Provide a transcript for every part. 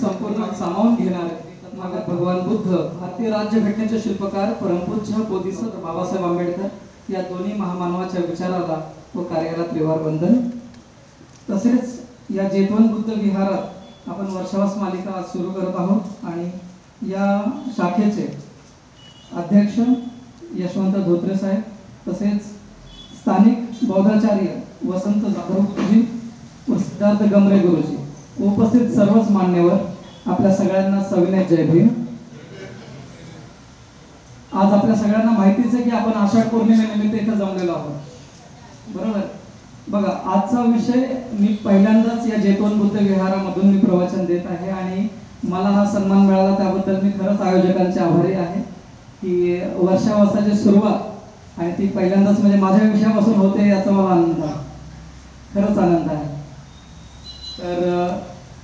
संपूर्ण सामावून घेणारे मग भगवान बुद्ध, भारतीय राज्यघटनेचे शिल्पकार परमपूज्य बोधिसत्व बाबासाहेब आंबेडकर या दोन्ही महामानवाच्या विचाराला व कार्याला त्रिवार वंदन. तसेच या जेतवन बुद्ध विहारात आपण वर्षावास मालिका आज सुरू करत आहोत आणि या शाखेचे अध्यक्ष यशवंत धोत्रे साहेब, तसेच स्थानिक बौद्धाचार्य वसंत जाधव गुरुजी व सिद्धार्थ गमरे गुरुजी, उपस्थित सर्वच मान्यवर, आपल्या सगळ्यांना सविनय जय भीम. आज आपल्या सगळ्यांना माहितीच आहे की आपण आषाढ पौर्णिमेनिमित्त इथे जमलेलो आहोत, बरोबर. बघा, आजचा विषय मी पहिल्यांदाच या जेतवन बुद्ध विहारामधून मी प्रवचन देत आहे आणि मला हा सन्मान मिळाला त्याबद्दल मी खरंच आयोजकांचे आभारी आहे की वर्षावासाची सुरुवात आणि ती पहिल्यांदाच म्हणजे माझ्या विषयापासून होते याचा मला आनंद आहे, खरंच आनंद आहे. तर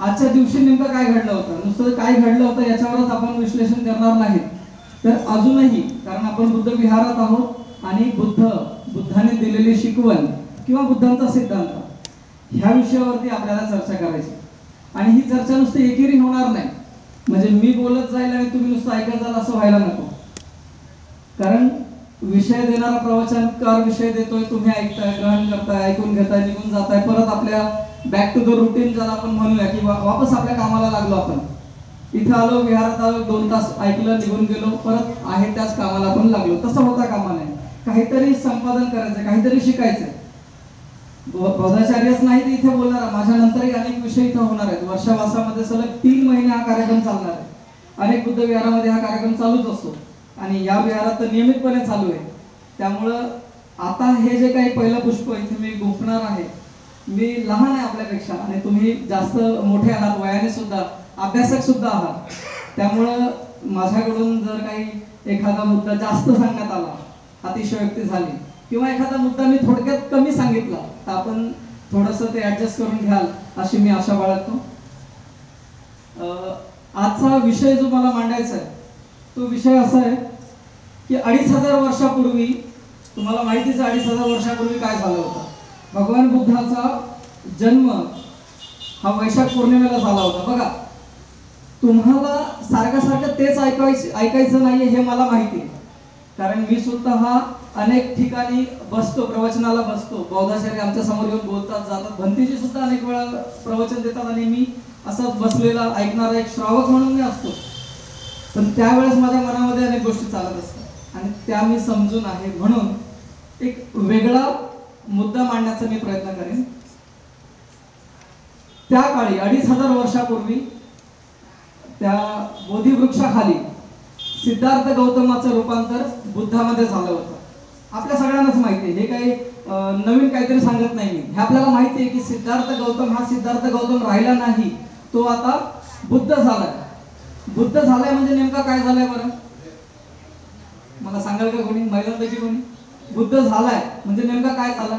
आजच्या दिवशी नेमकं काय घडलं होतं, नुसतं काय घडलं होतं याच्यावरच आपण विश्लेषण करणार नाही, तर अजूनही कारण आपण बुद्ध विहारात आहोत आणि बुद्धाने दिलेली शिकवण किंवा बुद्धांचा सिद्धांत ह्या विषयावरती आपल्याला चर्चा करायची. आणि ही चर्चा नुसती एकेरी होणार नाही, म्हणजे मी बोलत जाईल आणि तुम्ही नुसतं ऐकत जाल असं व्हायला नको. कारण विषय देणारा प्रवचनकार विषय देतोय, तुम्ही ऐकताय, ग्रहण करताय, ऐकून घेताय, निघून जाताय, परत आपल्या बॅक टू द रुटीन ज्याला आपण म्हणूया की वापस आपल्या कामाला लागलो. आपण इथं आलो, विहारात आलो, 2 तास ऐकलं, निघून गेलो, परत आहे त्याच कामाला आपण लागलो. तसं होता कामा नये. काहीतरी संपादन करायचं, काहीतरी शिकायचं. बौद्धाचार्यच नाही तर इथे बोलणार, माझ्या नंतरही अनेक विषय इथं होणार आहेत. वर्षावासामध्ये सलग 3 महिने हा कार्यक्रम चालणार आहे. अनेक बुद्ध विहारामध्ये हा कार्यक्रम चालूच असतो आणि या विहारात तर नियमितपणे चालू आहे. त्यामुळं आता हे जे काही पहिलं पुष्प इथे मी गुंफणार आहे, मी लहान आहे आपल्यापेक्षा आणि तुम्ही जास्त मोठे आहात, वयाने सुद्धा, अभ्यासक सुद्धा आहात. त्यामुळं माझ्याकडून जर काही एखादा मुद्दा जास्त सांगण्यात आला, अतिशयोक्ती झाली किंवा एखादा मुद्दा मी थोडक्यात कमी सांगितला तर आपण थोडंसं ते ऍडजस्ट करून घ्याल अशी मी आशा बाळगतो. आजचा विषय जो मला मांडायचा आहे तो विषय असा आहे की 2500 वर्षापूर्वी, तुम्हाला माहितीच आहे 2500 वर्षापूर्वी काय झालं होतं. भगवान बुद्धाचा जन्म हा वैशाख पौर्णिमेला झाला होता. बघा, तुम्हाला सारखं तेच ऐकायचं नाहीये हे मला माहिती आहे, कारण मी स्वतः अनेक ठिकाणी बसतो, प्रवचनाला बसतो. बौद्धाचार्य आमच्या समोर येऊन बोलतात, जातात. भंतीजी सुद्धा अनेक वेळा प्रवचन देतात आणि मी असंच बसलेला ऐकणारा एक श्रावक म्हणून मी असतो. पण त्यावेळेस माझ्या मनामध्ये अनेक गोष्टी चालत असतात आणि त्या मी समजून आहे, म्हणून एक वेगळा मुद्दा मांडण्याचा मी प्रयत्न करेन. त्या काळी 2500 वर्षापूर्वी त्या बोधिवृक्षाखाली सिद्धार्थ गौतमाचं रूपांतर बुद्धामध्ये झालं होतं. आपल्या सगळ्यांनाच माहिती आहे, हे काही नवीन काहीतरी सांगत नाही मी. हे आपल्याला माहिती आहे की सिद्धार्थ गौतम हा सिद्धार्थ गौतम राहिला नाही, तो आता बुद्ध झालाय. बुद्ध झालाय म्हणजे नेमका काय झालाय बरं, मला सांगाल का कोणी, महिलांपैकी कोणी? बुद्ध झालाय म्हणजे नेमका काय झालाय?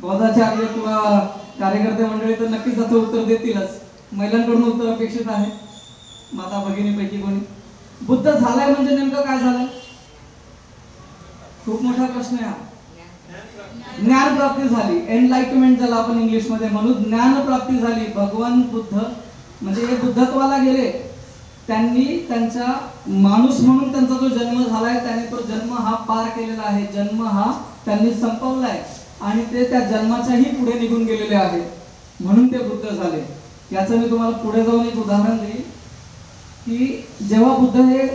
बौद्धाचार्य किंवा कार्यकर्ते मंडळी तर नक्कीच त्याचं उत्तर देतीलच. महिलांकडून उत्तर अपेक्षित आहे. माता भगिनीपैकी कोणी? बुद्ध झालाय म्हणजे नेमकं काय झालंय? खूप मोठा प्रश्न आहे हा. ज्ञान प्राप्ती झाली, एनलाइटमेंट ज्याला आपण इंग्लिश मध्ये म्हणू, ज्ञान प्राप्ती झाली. भगवान बुद्ध म्हणजे हे बुद्धत्वाला गेले, त्यांनी त्यांचा माणूस म्हणून त्यांचा जो जन्म झालाय त्याने तो जन्म हा पार केलेला आहे, जन्म हा त्यांनी संपवलाय आणि ते त्या जन्माच्याही पुढे निघून गेलेले आहेत, म्हणून ते बुद्ध झाले. याचं मी तुम्हाला पुढे जाऊन एक उदाहरण देईन की जेव्हा बुद्ध हे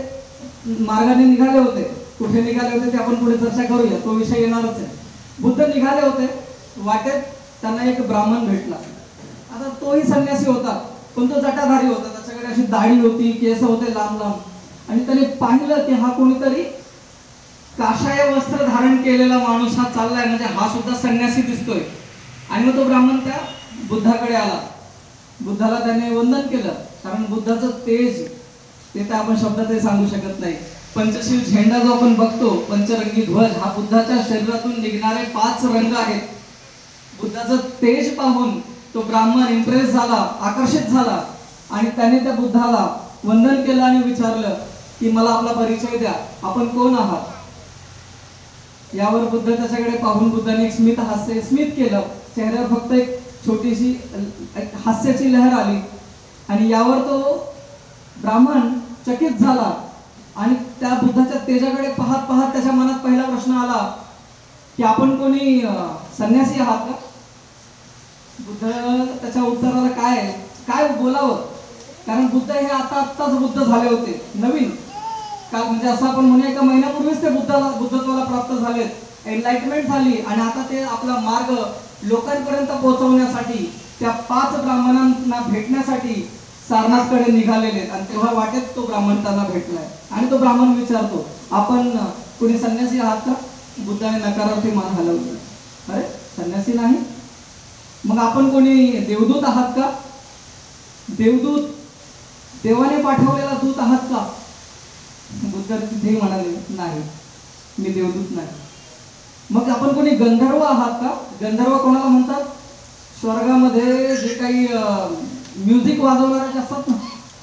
मार्गाने निघाले होते, कुठे निघाले होते ते आपण पुढे चर्चा करूया, तो विषय येणारच आहे. बुद्ध निघाले होते, वाटेत त्यांना एक ब्राह्मण भेटला. आता तोही संन्यासी होता, पण तो जटाधारी होता, त्याच्याकडे अशी दाढी होती, केस होते लांब लांब, आणि त्याने पाहिलं की हा कोणीतरी काशाय वस्त्र धारण केलेला माणूस हा चाललाय, म्हणजे हा सुद्धा संन्यासी दिसतोय. आणि मग तो ब्राह्मण त्या बुद्धाकडे आला. बुद्धाला त्याने वंदन केलं, कारण बुद्धाचं तेज ते तर आपण शब्दातही सांगू शकत नाही. पंचशील झेंडा जो आपण बघतो, पंचरंगी ध्वज, हा बुद्धाच्या शरीरातून निघणारे 5 रंग आहेत. बुद्धाचं तेज पाहून तो ब्राह्मण इम्प्रेस झाला, आकर्षित झाला आणि त्याने त्या बुद्धाला वंदन केलं आणि विचारलं की मला आपला परिचय द्या, आपण कोण आहात? यावर बुद्ध त्याच्याकडे पाहून बुद्धाने एक स्मित केलं. चेहऱ्यावर फक्त एक छोटीशी हास्याची लहर आली आणि यावर तो ब्राह्मण चकित झाला आणि त्या बुद्धाच्या तेजाकडे पाहत पाहत त्याच्या मनात पहिला प्रश्न आला की आपण कोणी संन्यासी आहात का? बुद्ध त्याच्या उत्तराला काय बोलावं, कारण बुद्ध हे आत्ताच बुद्ध झाले होते, नवीन काल, म्हणजे असं आपण म्हणूया एका महिन्यापूर्वीच ते बुद्धत्वाला प्राप्त झालेत, एनलाइटमेंट झाली आणि आता ते आपला मार्ग लोकांपर्यंत पोहोचवण्यासाठी त्या 5 ब्राह्मणांना भेटण्यासाठी सारनाथकडे निघालेले. आणि तेव्हा वाटेत तो ब्राह्मण त्यांना भेटलाय आणि तो ब्राह्मण विचारतो, आपण कोणी संन्यासी आहात का? बुद्धाने नकारार्थी मान हलवली. अरे संन्यासी नाही, मग आपण कोणी देवदूत आहात का? देवदूत, देवाने पाठवलेला दूत आहात का? बुद्ध तिथेही म्हणाले, नाही, मी देवदूत नाही. मग आपण कोणी गंधर्व आहात का? गंधर्व कोणाला म्हणतात? स्वर्गामध्ये जे काही म्युझिक वाजवणारे जे असतात ना,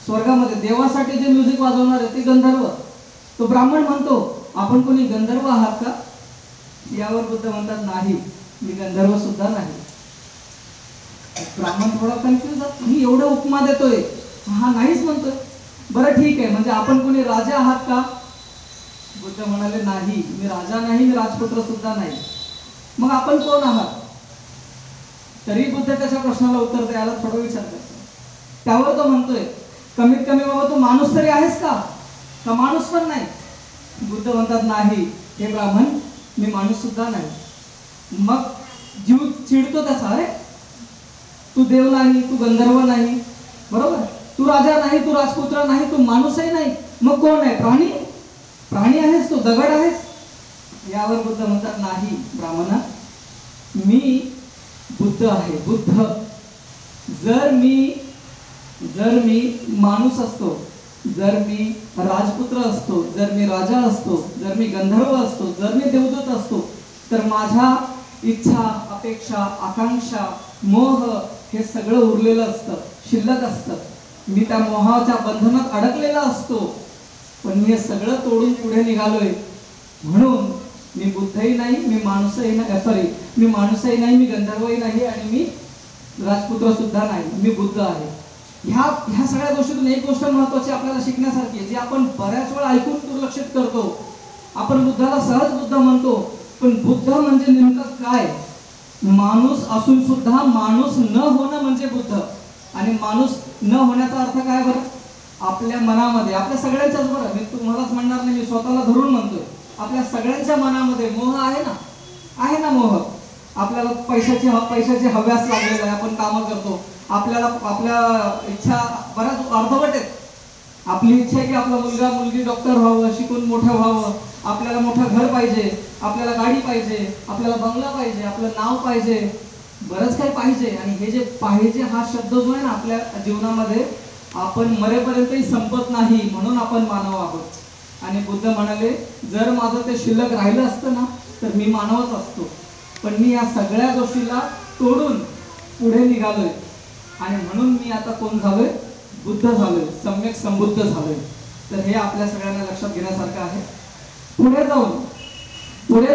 स्वर्गामध्ये देवासाठी जे म्युझिक वाजवणारे ते गंधर्व. तो ब्राह्मण म्हणतो, आपण कोणी गंधर्व आहात का? यावर बुद्ध म्हणतात, नाही, मी गंधर्व सुद्धा नाही. ब्राह्मण थोडा कन्फ्युज, मी एवढा उपमा देतोय, हा नाहीच म्हणतोय. बरं ठीक आहे, म्हणजे आपण कोणी राजा आहात का? बुद्ध म्हणाले, नाही, मी राजा नाही, मी राजपुत्र सुद्धा नाही. मग आपण कोण आहात? तरी बुद्ध त्याच्या प्रश्नाला उत्तर द्यायला थोडा विचार करतो. त्यावर तो म्हणतोय, कमीत कमी बाबा तू माणूस तरी आहेस का? का माणूस पण नाही? बुद्ध म्हणतात, नाही हे ब्राह्मण, मी माणूस सुद्धा नाही. मग जीव चिडतो त्याचा, अरे तू देव नाही, तू गंधर्व नाही, बरोबर, तू राजा नाही, तू राजपुत्र नाही, तू माणूसही नाही, मग कोण आहे? प्राणी आहेस, तू दगड आहेस? यावर बुद्ध म्हणतात, नाही ब्राह्मणा, मी बुद्ध आहे, बुद्ध. जर मी माणूस असतो, जर मी राजपुत्र असतो, जर मी राजा असतो, जर मी गंधर्व असतो, जर मी देवदूत असतो, तर माझ्या इच्छा, अपेक्षा, आकांक्षा, मोह हे सगळं उरलेलं असतं, शिल्लक असतं. मी त्या मोहाच्या बंधनात अडकलेला असतो, पण मी हे सगळं तोडून पुढे निघालोय. म्हणून मी बुद्धही नाही, मी माणूसही नाही, मी माणूसही नाही, मी गंधर्वही नाही आणि मी राजपुत्र सुद्धा नाही, मी बुद्ध आहे. ह्या सगळ्या गोष्टीतून एक गोष्ट महत्वाची आपल्याला शिकण्यासारखी आहे, जी आपण बऱ्याच वेळा ऐकून दुर्लक्षित करतो. आपण बुद्धाला सहज बुद्ध म्हणतो, पण बुद्ध म्हणजे नेमकं काय? माणूस असून सुद्धा माणूस न होणं म्हणजे बुद्ध. आणि माणूस न होण्याचा अर्थ काय बरं? आपल्या मनामध्ये, आपल्या सगळ्यांच्याच, बरं मी तुम्हालाच म्हणणार नाही, मी स्वतःला धरून म्हणतोय, आपल्या सगळ्यांच्या मनामध्ये मोह आहे ना मोह. आपल्याला पैशाची हव्यास लागलेला आहे, आपण कामं करतो, आपल्याला आपल्या इच्छा बऱ्याच अर्धवट आहेत. आपली इच्छा आहे की आपला मुलगा मुलगी डॉक्टर व्हावं, शिकून मोठं व्हावं, आपल्याला मोठं घर पाहिजे, आपल्याला गाडी पाहिजे, आपल्याला बंगला पाहिजे, आपलं नाव पाहिजे, बरंच काही पाहिजे. आणि हे जे पाहिजे हा शब्द जो आहे ना आपल्या जीवनामध्ये, आपण मरेपर्यंतही संपत नाही, म्हणून आपण मानव आहोत. आणि बुद्ध म्हणाले, जर माझं ते शिल्लक राहिलं असतं ना तर मी मानवच असतो, पण मी या सगळ्या गोष्टीला तोडून पुढे निघालोय आणि म्हणून मी आता कोण झालोय? बुद्ध झालोय, सम्यक संबुद्ध झालोय. तर हे आपल्या सगळ्यांना लक्षात घेण्यासारखं आहे. पुढे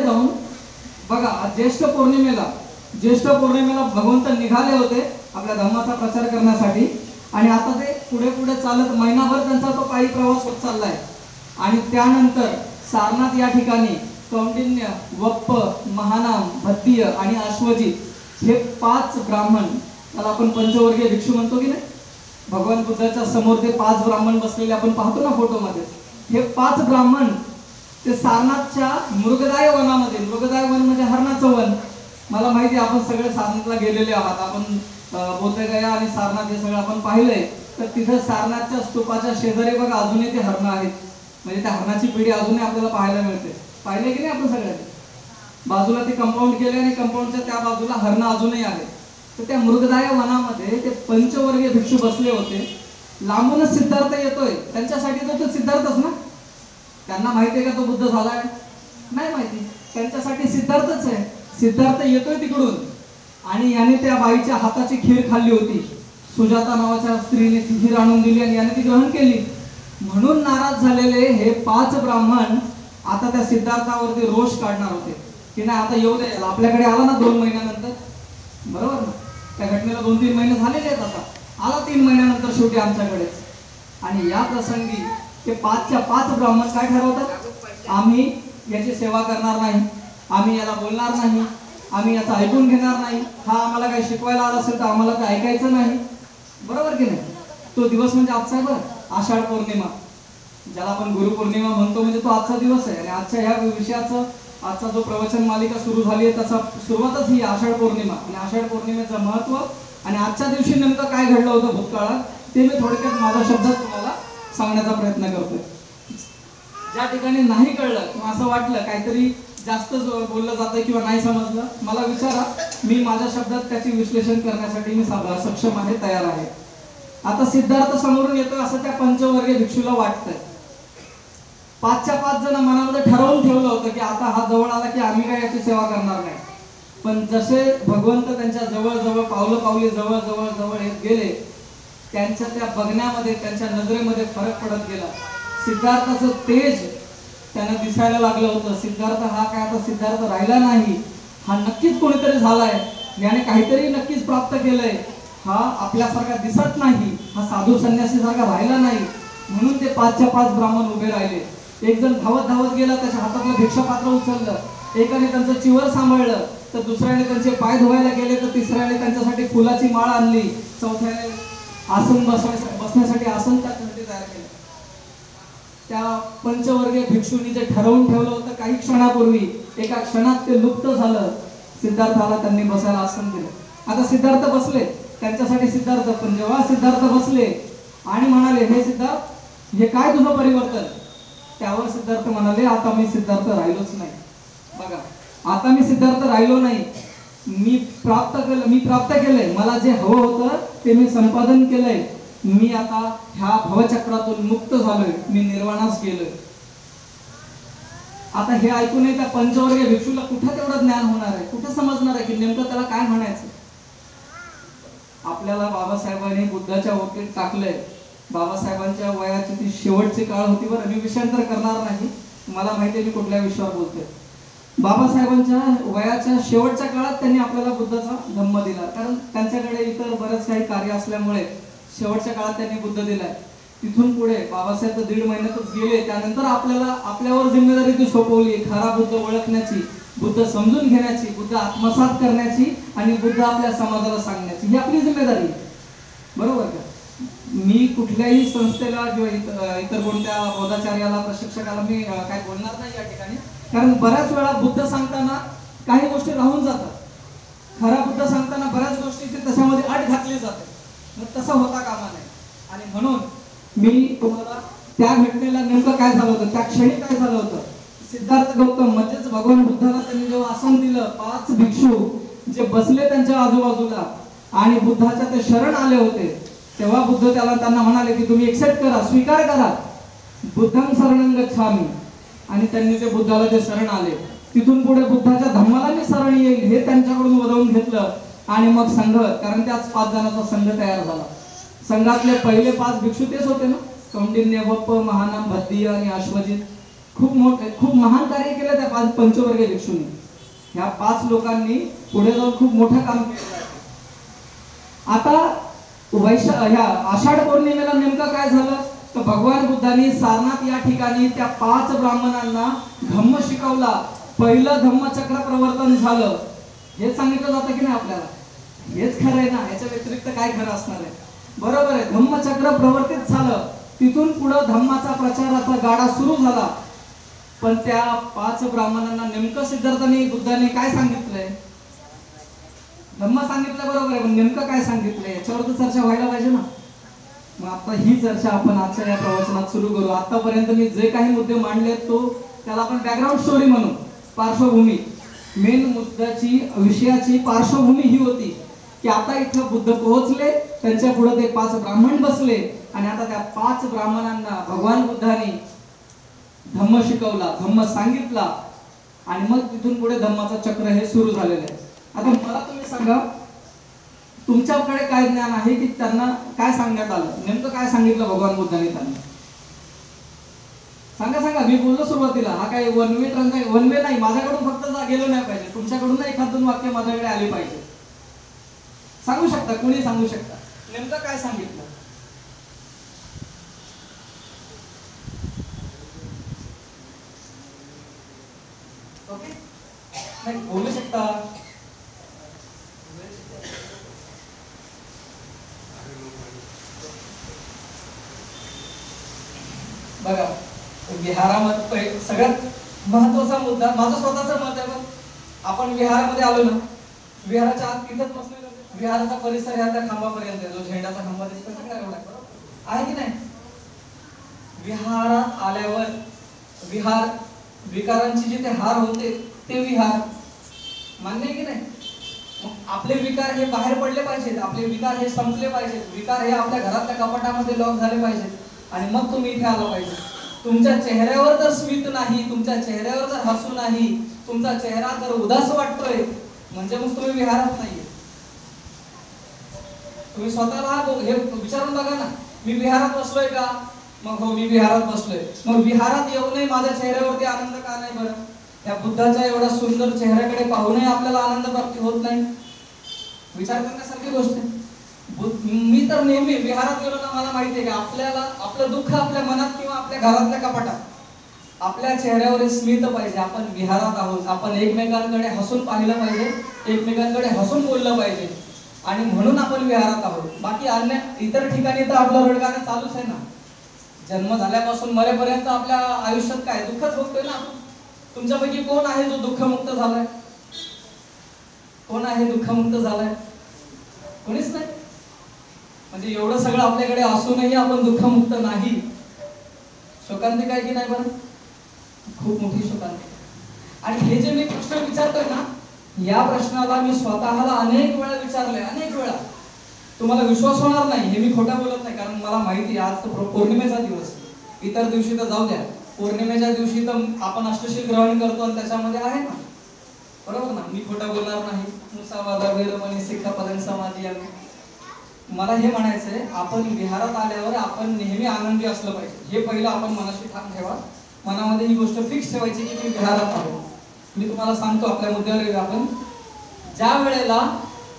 जाऊन बघा, ज्येष्ठ पौर्णिमेला भगवंत निघाले होते आपल्या धर्माचा प्रचार करण्यासाठी. आणि आता ते पुढे चालत महिनाभर त्यांचा तो पायी प्रवास होत चाललाय. आणि त्यानंतर सारनाथ या ठिकाणी कौंडिन्य, वप्प, महानाम, भद्दीय आणि अश्वजित हे 5 ब्राह्मण, त्याला आपण पंचवर्गीय भिक्षू म्हणतो की नाही, भगवान बुद्धाच्या समोर ते 5 ब्राह्मण बसलेले आपण पाहतो ना फोटोमध्ये, हे 5 ब्राह्मण ते सारनाथच्या मृगदाय वनामध्ये, मृगदाय वन म्हणजे हरणाचं वन, मला माहिती आहे आपण सगळे सारनाथला गेलेले आहात, आपण बोधगया आणि सारनाथ हे सगळं आपण पाहिलंय. तर तिथं सारनाथच्या स्तूपाच्या शेजारी बघा अजूनही ते हरणं आहेत, म्हणजे त्या हरणाची पिढी अजूनही आपल्याला पाहायला मिळते. पाहिले की नाही आपण सगळ्यांनी? बाजूला ते कंपाऊंड केले आणि कंपाऊंडच्या त्या बाजूला हरणं अजूनही आहेत. तर त्या मृगदाय वनामध्ये ते पंचवर्गीय भिक्षू बसले होते. लांबूनच सिद्धार्थ येतोय, त्यांच्यासाठी तो सिद्धार्थच ना. त्यांना माहिती आहे का तो बुद्ध झालाय? नाही माहिती, त्यांच्यासाठी सिद्धार्थच आहे. सिद्धार्थ येतोय तिकडून आणि याने त्या बाईच्या हाताची खीर खाल्ली होती. सुजाता नावाच्या स्त्रीने ती खीर आणून दिली आणि याने ती ग्रहण केली. म्हणून नाराज झालेले हे 5 ब्राह्मण आता त्या सिद्धार्थावरती रोष काढणार होते की नाही आता येऊ दे, आपल्याकडे आला ना 2 महिन्यानंतर, बरोबर ना, त्या घटनेला 2-3 महिने झालेले आहेत आता, आला 3 महिन्यानंतर शेवटी आमच्याकडे. आणि या प्रसंगी ते 5च्या 5 ब्राह्मण काय ठरवतात, आम्ही याची सेवा करणार नाही, आम्ही याला बोलणार नाही, आम्ही याचं ऐकून घेणार नाही, हा आम्हाला काही शिकवायला आला असेल तर आम्हाला ते ऐकायचं नाही. बरोबर की नाही? तो दिवस म्हणजे आजचा आहे बरं, आषाढ पौर्णिमा, ज्याला आपण गुरुपौर्णिमा म्हणतो, म्हणजे तो आजचा दिवस आहे. आणि आजच्या ह्या विषयाचं आजचा जो प्रवचन मालिका सुरू झाली आहे त्याचा सुरुवातच ही आषाढ पौर्णिमा आणि आषाढ पौर्णिमेचं महत्व आणि आजच्या दिवशी नेमकं काय घडलं होतं भूतकाळात ते मी थोडक्यात माझ्या शब्दात तुम्हाला सांगण्याचा प्रयत्न करतोय. ज्या ठिकाणी नाही कळलं किंवा असं वाटलं काहीतरी जास्त बोललं जातं किंवा नाही समजलं, मला विचारा, मी माझ्या शब्दात त्याचे विश्लेषण करण्यासाठी मी सक्षम आहे, तयार आहे. आता सिद्धार्थ समोरून येतोय असं त्या पंचवर्गीय भिक्षूला वाटतंय. 5च्या 5 जण मनामध्ये ठरवून ठेवलं होतं की आता हा जवळ आला की आम्ही काय याची सेवा करणार नाही. पण जसे भगवंत त्यांच्या जवळ जवळ पावली जवळ जवळ जवळ येत गेले, त्यांच्या त्या बघण्यामध्ये त्यांच्या नजरेमध्ये फरक पडत गेला. सिद्धार्थाचं तेज त्यांना दिसायला लागलं होतं. सिद्धार्थ हा काय आता सिद्धार्थ राहिला नाही, हा नक्कीच कोणीतरी झालाय, याने काहीतरी नक्कीच प्राप्त केलंय, हा आपल्यासारखा दिसत नाही, हा साधू संन्यासी सारखा राहिला नाही. म्हणून ते 5च्या 5 ब्राह्मण उभे राहिले. एक जण धावत धावत गेला, त्याच्या हातातलं भिक्षापात्र उचललं, एकाने त्यांचं चिवर सांभाळलं, तर दुसऱ्याने त्यांचे पाय धुवायला गेले, तर तिसऱ्याने त्यांच्यासाठी फुलाची माळ आणली, चौथ्याने आसन बसण्यासाठी आसन त्याच्यासाठी तयार केलं. त्या पंचवर्गीय भिक्षूंनी जे ठरवून ठेवलं होतं काही क्षणापूर्वी, एका क्षणात ते लुप्त झालं. सिद्धार्थाला त्यांनी बसायला आसन दिलं. आता सिद्धार्थ बसले, त्यांच्यासाठी सिद्धार्थ, पण जेव्हा सिद्धार्थ बसले आणि म्हणाले, हे सिद्धार्थ, हे काय तुझं परिवर्तन? त्यावर सिद्धार्थ म्हणाले, आता मी सिद्धार्थ राहिलोच नाही. बघा, आता मी सिद्धार्थ राहिलो नाही, मी प्राप्त केलंय, मला जे हवं होतं ते मी संपादन केलंय, मी आता ह्या भवचक्रातून मुक्त झालोय, मी निर्वाणास गेलोय. आता हे ऐकून त्या पंचवर्गीय भिक्षूला कुठं तेवढं ज्ञान होणार आहे, कुठं समजणार आहे की नेमकं त्याला काय म्हणायचं. आपल्याला बाबासाहेबांनी बुद्धाच्या ओटीत टाकलंय. बाबासाहेबांच्या वयाची ती शेवटची काळ होती बरं, मी विषयांतर करणार नाही, मला माहिती आहे मी कुठल्या विषयावर बोलतोय. बाबासाहेबांच्या वयाच्या शेवटच्या काळात त्यांनी आपल्याला बुद्धाचा धम्म दिला, कारण त्यांच्याकडे इतर बरेच काही कार्य असल्यामुळे शेवटच्या काळात त्यांनी बुद्ध दिलाय. तिथून पुढे बाबासाहेब तर 1.5 महिन्यातच गेले, त्यानंतर आपल्यावर जिम्मेदारी ती सोपवली, खरा बुद्ध ओळखण्याची, बुद्ध समजून घेण्याची, बुद्ध आत्मसात करण्याची आणि बुद्ध आपल्या समाजाला सांगण्याची, ही आपली जिम्मेदारी आहे. बरोबर का? मी कुठल्याही संस्थेला किंवा इतर कोणत्या बौद्धाचार्याला, प्रशिक्षकाला मी काय बोलणार नाही या ठिकाणी, कारण बऱ्याच वेळा बुद्ध सांगताना काही गोष्टी राहून जातात. खरा बुद्ध सांगताना बऱ्याच गोष्टी त्याच्यामध्ये अट घातली जाते, मग तसं होता कामा नये. आणि म्हणून मी तुम्हाला त्या घटनेला नेमकं काय झालं होतं, त्या क्षणी काय झालं होतं, सिद्धार्थ गौतम म्हणजेच भगवान बुद्धाला त्यांनी जेव्हा आसन दिलं, 5 भिक्षू जे बसले त्यांच्या आजूबाजूला आणि बुद्धाच्या ते शरण आले होते, तेव्हा बुद्ध त्यांना म्हणाले की तुम्ही एक्सेप्ट करा, स्वीकार करा, बुद्धं शरणं गच्छामि. आणि त्यांनी ते बुद्धाला ते शरण आले. तिथून पुढे बुद्धाच्या धम्माला मी शरण येईल हे त्यांच्याकडून वदवून घेतलं. आणि मग संघ, कारण त्याच 5 जणांचा संघ तयार झाला. संघातले पहिले 5 भिक्षू तेच होते ना, कौंडिन्य, वप्प, महानाम, भद्दीय आणि अश्वजित. खूप महान कार्य केलं त्या 5 पंचवर्गीय भिक्षूंनी. ह्या 5 लोकांनी पुढे जाऊन खूप मोठं काम केलं. आता ह्या आषाढ पौर्णिमेला नेमकं काय झालं, तर भगवान बुद्धांनी सारनाथ या ठिकाणी त्या 5 ब्राह्मणांना धम्म शिकवला. पहिलं धम्मचक्र प्रवर्तन झालं. हे सांगितलं जातं की नाही आपल्याला, हेच खरं आहे ना, याच्या व्यतिरिक्त काय खरं असणार आहे? बरोबर आहे, धम्मचक्र प्रवर्तित झालं. तिथून पुढे धम्माचा प्रचाराचा गाडा सुरू झाला. पण त्या 5 ब्राह्मणांना नेमकं सिद्धार्थाने बुद्धाने काय सांगितलंय? धम्म सांगितलं, बरोबर आहे, पण नेमकं काय सांगितलंय याच्यावर तर चर्चा व्हायला पाहिजे ना. मग आता ही चर्चा आपण आजच्या या प्रवचनात सुरू करू. आतापर्यंत मी जे काही मुद्दे मांडले तो त्याला आपण बॅकग्राऊंड स्टोरी म्हणू, पार्श्वभूमी. मेन मुद्द्याची विषयाची पार्श्वभूमी ही होती की आता इथं बुद्ध पोहोचले, त्यांच्या पुढे ते 5 ब्राह्मण बसले आणि आता त्या 5 ब्राह्मणांना भगवान बुद्धांनी धम्म शिकवला, धम्म सांगितला आणि मग तिथून पुढे धम्माचं चक्र हे सुरू झालेलं आहे. आता मला तुम्ही सांगा, तुमच्याकडे काय ज्ञान आहे की त्यांना काय सांगण्यात आलं, नेमकं काय सांगितलं भगवान बुद्धांनी त्यांना? सांगा. मी बोललो सुरुवातीला, हा काय वन वे नाही, माझ्याकडून फक्त गेलं नाही पाहिजे, तुमच्याकडून एखाद 2 वाक्य माझ्याकडे आले पाहिजे. सांगू शकता, कोणी सांगू शकता. नेमकं काय सांगितलं? ओके, नाही बोलू शकता. बघा, विहारामध्ये सगळ्यात महत्वाचा मुद्दा, माझं स्वतःचं मत आहे. बघ, आपण विहारामध्ये आलो ना, विहाराच्या आत तिथंच बसलेलो, विहाराचा परिसर ह्या त्या खांबापर्यंत आहे, जो झेंडाचा खांबा दिसतो सगळा एवढा आहे की नाही? विहारात आल्यावर विहार, विकारांची जिथे हार होते ते विहार, मान्य आहे की नाही? मग आपले विकार हे बाहेर पडले पाहिजेत, आपले विकार हे संपले पाहिजेत, विकार हे आपल्या घरातल्या कपाटामध्ये लॉक झाले पाहिजेत, आणि मग तुम्ही इथे आला पाहिजे. तुमच्या चेहऱ्यावर जर स्मित नाही, तुमच्या चेहऱ्यावर जर हसू नाही, तुमचा चेहरा जर उदास वाटतोय, म्हणजे मग तुम्ही विहारात नाहीये. तुम्ही स्वतःला हे विचारून बघा ना, मी विहारात बसलोय का? मग हो, मी विहारात बसलोय. मग विहारात येऊनही माझ्या चेहऱ्यावरती आनंद का नाही बरं? त्या बुद्धाच्या एवढा सुंदर चेहऱ्याकडे पाहूनही आपल्याला आनंद प्राप्ती होत नाही. विचार करण्यासारखी गोष्ट आहे. मी तर नेहमी विहारात गेलो ना, मला माहिती आहे की आपल्याला आपलं दुःख आपल्या मनात किंवा आपल्या घरातल्या कपाटात आपल्या चेहऱ्यावर स्मित पाहिजे. आपण विहारात आहोत, आपण एकमेकांकडे हसून पाहिलं पाहिजे, एकमेकांकडे हसून बोललं पाहिजे, आणि म्हणून आपण विहारात आहोत. बाकी अन्य इतर ठिकाणी तर आपलं रडगाणं चालूच आहे ना. जन्म झाल्यापासून मरेपर्यंत आपल्या आयुष्यात काय दुःखच भोगतोय ना आपण. तुमच्यापैकी कोण आहे जो दुःखमुक्त झालाय? कोण आहे दुःखमुक्त झालाय? कोणीच नाही. म्हणजे एवढं सगळं आपल्याकडे असूनही आपण दुःखमुक्त नाही. शोकांतिका आहे की नाही बरं? खूप मोठी शोकांतिका. आणि हे जे मी प्रश्न विचारतोय ना, या प्रश्नाला मी स्वतःला अनेक वेळा विचारले, अनेक वेळा. तुम्हाला विश्वास होणार नाही, हे मी खोटा बोलत नाही, कारण मला माहिती आज तर पौर्णिमेचा दिवस, इतर दिवशी तर जाऊ द्या, पौर्णिमेच्या दिवशी तर आपण अष्टशील ग्रहण करतो आणि त्याच्यामध्ये आहे ना, बरोबर ना? मी खोटा बोलणार नाही. मुसावादा वेरमणी सिक्खापदन समाधी आहे. मला हे म्हणायचंय, आपण विहारात आल्यावर आपण नेहमी आनंदी असलं पाहिजे. हे पहिलं आपण मनाशी ठाम ठेवा, मनामध्ये ही गोष्ट फिक्स ठेवायची की मी विहारात आलो. मी तुम्हाला सांगतो, आपल्या मुद्द्यावर येऊ आपण. ज्या वेळेला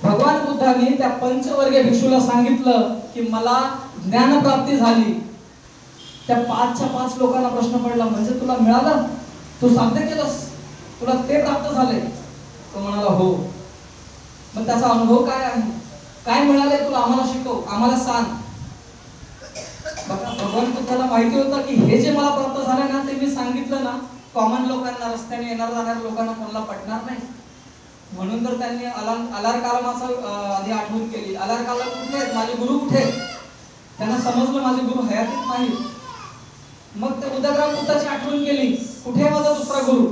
भगवान बुद्धांनी त्या पंचवर्गीय भिक्षूला सांगितलं की मला ज्ञानप्राप्ती झाली, त्या 5च्या 5 लोकांना प्रश्न पडला, म्हणजे तुला मिळालं? तू साध्य केलंस? तुला ते प्राप्त झाले? तो म्हणाला हो. मग त्याचा अनुभव काय आहे? काय मिळाले तुला? आम्हाला शिकव, आम्हाला सांग. बघा, भगवान बुद्धाला माहिती होतं की हे जे मला प्राप्त झालंय ना, ते मी सांगितलं ना, कॉमन लोकांना, रस्त्याने येणार जाणाऱ्या लोकांना कोणाला पटणार नाही. म्हणून तर त्यांनी अलार कालमाचं आधी आठवण केली. अलार कालम कुठे आहेत? माझे गुरु कुठे आहेत? त्यांना समजलं माझे गुरु हयातीत नाही. मग ते उदयराम बुद्धाची आठवण केली, कुठे माझा दुसरा गुरु?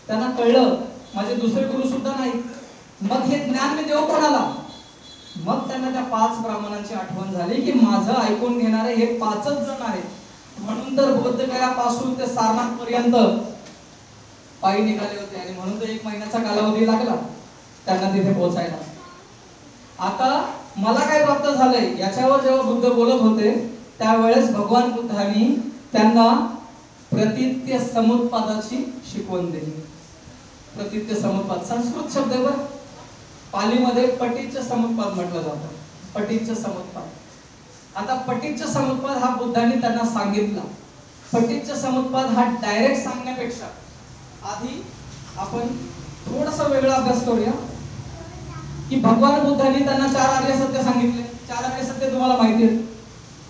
त्यांना कळलं माझे दुसरे गुरु सुद्धा नाही. मग हे ज्ञान मी देऊ कोणाला? मग त्यांना त्या 5 ब्राह्मणांची आठवण झाली की माझं ऐकून घेणारे हे 5च जण आहेत. म्हणून तर बोधगयापासून ते सारनाथ पर्यंत पायी निघाले होते, आणि म्हणून तर 1 महिन्याचा कालावधी लागला त्यांना तिथे पोहोचायला. आता मला काय प्राप्त झालंय याच्यावर जेव्हा बुद्ध बोलत होते, त्यावेळेस भगवान बुद्धांनी त्यांना प्रतित्य समुत्पादाची शिकवण दिली. प्रतित्य समुत्पाद संस्कृत शब्द आहे बरं. पालीमध्ये पटिच्च समुत्पाद म्हटलं जातं. पटिच्च समुत्पाद. आता पटिच्च समुत्पाद हा बुद्धांनी त्यांना सांगितला. पटिच्च समुत्पाद हा डायरेक्ट सांगण्यापेक्षा आधी आपण थोडासा वेगळा अभ्यास करूया की भगवान बुद्धांनी त्यांना 4 आर्य सत्य सांगितले. 4 आर्य सत्य तुम्हाला माहिती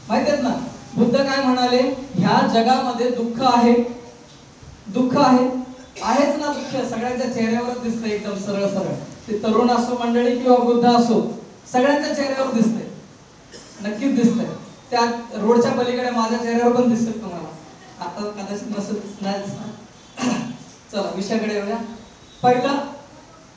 आहेत ना? बुद्ध काय म्हणाले? ह्या जगामध्ये दुःख आहे. दुःख आहे, आहेच ना. दुःख सगळ्यांच्या चेहऱ्यावर दिसतंय, एकदम सरळ सरळ. ते तरुण असो मंडळी किंवा वृद्ध असो, सगळ्यांच्या चेहऱ्यावर दिसतंय, नक्कीच दिसतंय. त्या रोडच्या पलीकडे माझ्या चेहऱ्यावर पण दिसतंय तुम्हाला. आता कदाचित नसेल, नाही दिसणार. चला विषयाकडे येऊया. पहिलं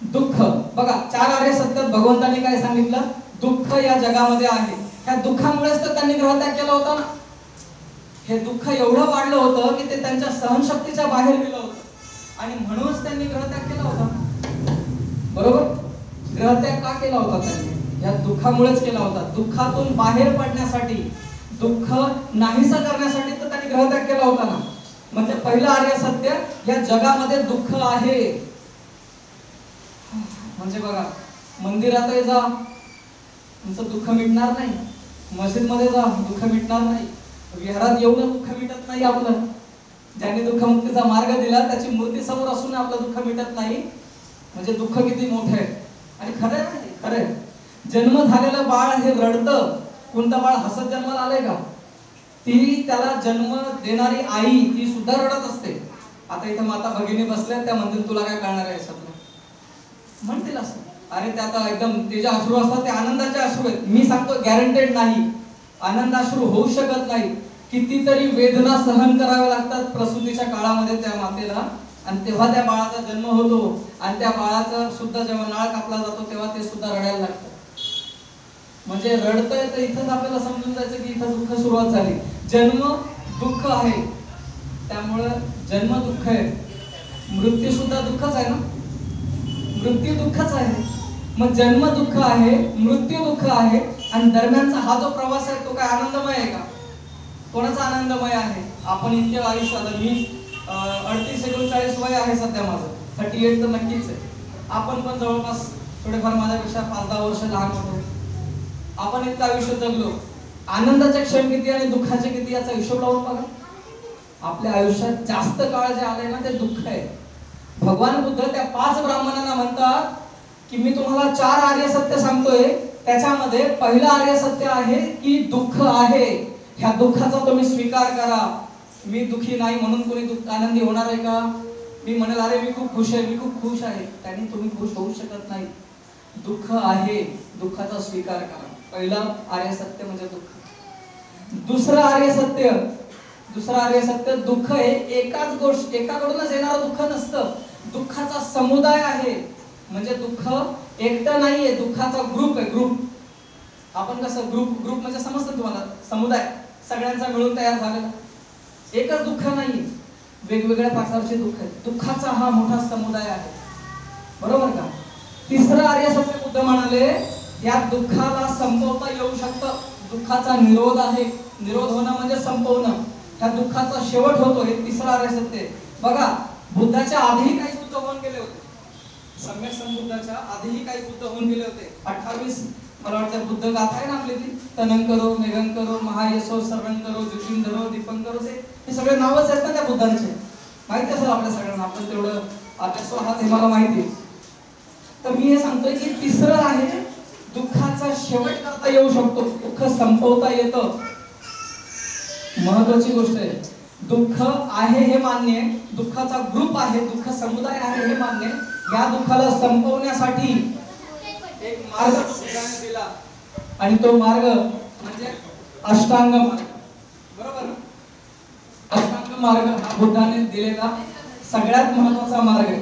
दुःख. बघा, 4 आर्य सत्यात भगवंतांनी काय सांगितलं? दुःख या जगामध्ये आहे. ह्या दुःखामुळेच तर त्यांनी ग्रहत्याग केला होता ना. हे दुःख एवढं वाढलं होतं की ते त्यांच्या सहनशक्तीच्या बाहेर गेलं होतं, आणि म्हणूनच त्यांनी ग्रहत्याग केला होता. बरोबर? ग्रहत्याग का केला होता त्यांनी? या दुःखामुळेच केला होता. दुःखातून बाहेर पडण्यासाठी, दुःख नाहीसा करण्यासाठी तर त्यांनी ग्रहत्याग केला होता ना. म्हणजे पहिलं आर्य सत्य, या जगामध्ये दुःख आहे. म्हणजे बघा, मंदिरातही जा, तुमचं दुःख मिटणार नाही. मस्जिदमध्ये जा, दुःख मिटणार नाही. विहारात येऊन दुःख मिटत नाही आपलं. ज्यांनी दुःखमुक्तीचा मार्ग दिला त्याची मूर्ती समोर असून आपलं दुःख मिटत नाही, म्हणजे दुःख किती मोठं आहे. आणि खरं आहे, खरं आहे. जन्म झालेलं बाळ हे रडतं. कोणतं बाळ हसत जन्माला आलंय का? ती त्याला जन्म देणारी आई ती सुद्धा रडत असते. आता इथं माता भगिनी बसल्या, त्या म्हणतील तुला काय कळणार आहे याच्यातलं, म्हणतील असं. अरे त्या आता एकदम ते जे अश्रू असतात ते आनंदाचे अश्रू आहेत. मी सांगतो गॅरंटेड नाही, आनंदाश्रू होऊ शकत नाही. कितीतरी वेदना सहन कराव्या लागतात प्रसूतीच्या काळामध्ये त्या मातेला, आणि तेव्हा त्या बाळाचा जन्म होतो. आणि त्या बाळाचा सुद्धा जेव्हा नाळ कापला जातो तेव्हा ते सुद्धा रडायला लागतं. म्हणजे रडतंय तर इथंच आपल्याला समजून जायचं की इथं दुःख सुरुवात झाली. जन्म दुःख आहे, त्यामुळं जन्म दुःख आहे. मृत्यू सुद्धा दुःखच आहे ना, मृत्यू दुःखच आहे. मग जन्म दुःख आहे, मृत्यू दुःख आहे, आणि दरम्यानचा हा जो प्रवास आहे तो काय आनंदमय आहे का? कोणाचा आनंदमय आहे? आपण इतके आयुष्य, आता मी 38-39 वय आहे सध्या माझं, 38 तर नक्कीच आहे. आपण पण जवळपास थोडेफार माझ्यापेक्षा 5-10 वर्ष लहान होतो. आपण इतकं आयुष्य जगलो. आनंदाचे क्षण किती आणि दुःखाचे किती याचा हिशोब लावून बघा. आपल्या आयुष्यात जास्त काळ जे आले ना ते दुःख आहे. भगवान बुद्ध त्या 5 ब्राह्मणांना म्हणतात की मी तुम्हाला 4 आर्य सत्य सांगतोय, त्याच्यामध्ये पहिलं आर्य सत्य आहे की दुःख आहे. ह्या दुःखाचा तुम्ही स्वीकार करा. मी दुःखी नाही म्हणून कोणी आनंदी होणार आहे का? मी म्हणेल अरे मी खूप खुश आहे, मी खूप खुश आहे, त्यांनी तुम्ही खुश होऊ शकत नाही. दुःख आहे, दुःखाचा स्वीकार करा. पहिलं आर्य सत्य म्हणजे दुःख. दुसरं आर्य सत्य दुःख हे एकाच गोष्ट, एकाकडूनच येणारं दुःख नसतं. दुःखाचा समुदाय आहे. म्हणजे दुःख एकटं नाहीये, दुःखाचा ग्रुप आहे. ग्रुप, आपण कसं ग्रुप म्हणजे समजतं तुम्हाला, समुदाय सगळ्यांचा मिळून तयार झालेला. एकच दुःख नाही, वेगवेगळ्या प्रकारचे दुःख आहेत. दुःखाचा हा मोठा समुदाय आहे, बरोबर का? तिसरं आर्य सत्य बुद्ध म्हणाले या दुःखाला संपवता येऊ शकतं. दुःखाचा निरोध आहे. निरोध होणं म्हणजे संपवणं. ह्या दुःखाचा शेवट होतो, हे तिसरं आर्य सत्य. बघा, बुद्धाच्या आधीही काही बुद्ध होऊन गेले होते. सम्यक संबुद्धाच्या आधीही काही बुद्ध होऊन गेले होते. 28 मला वाटतं बुद्ध गाथा आहे ना आपली ती, तनंकरो, मेघंकरो, महायशो, सर्वंकरो, जुषिंधरो, दीपंकरो, हे सगळे नावच आहेत ना त्या बुद्धांचे. माहिती असेल आपल्या सगळ्यांना, आपण तेवढं अभ्यास आहात हे मला माहिती. तर मी हे सांगतोय की तिसरं आहे दुःखाचा शेवट करता येऊ शकतो, दुःख संपवता येतं. महत्वाची गोष्ट आहे. दुःख आहे हे मान्य, दुःखाचा ग्रुप आहे, दुःख समुदाय आहे हे मान्य. या दुःखाला संपवण्यासाठी एक मार्ग बुद्धाने दिला, आणि तो मार्ग म्हणजे अष्टांग मार्ग. बरोबर, अष्टांग मार्ग हा बुद्धाने दिलेला सगळ्यात महत्वाचा मार्ग आहे.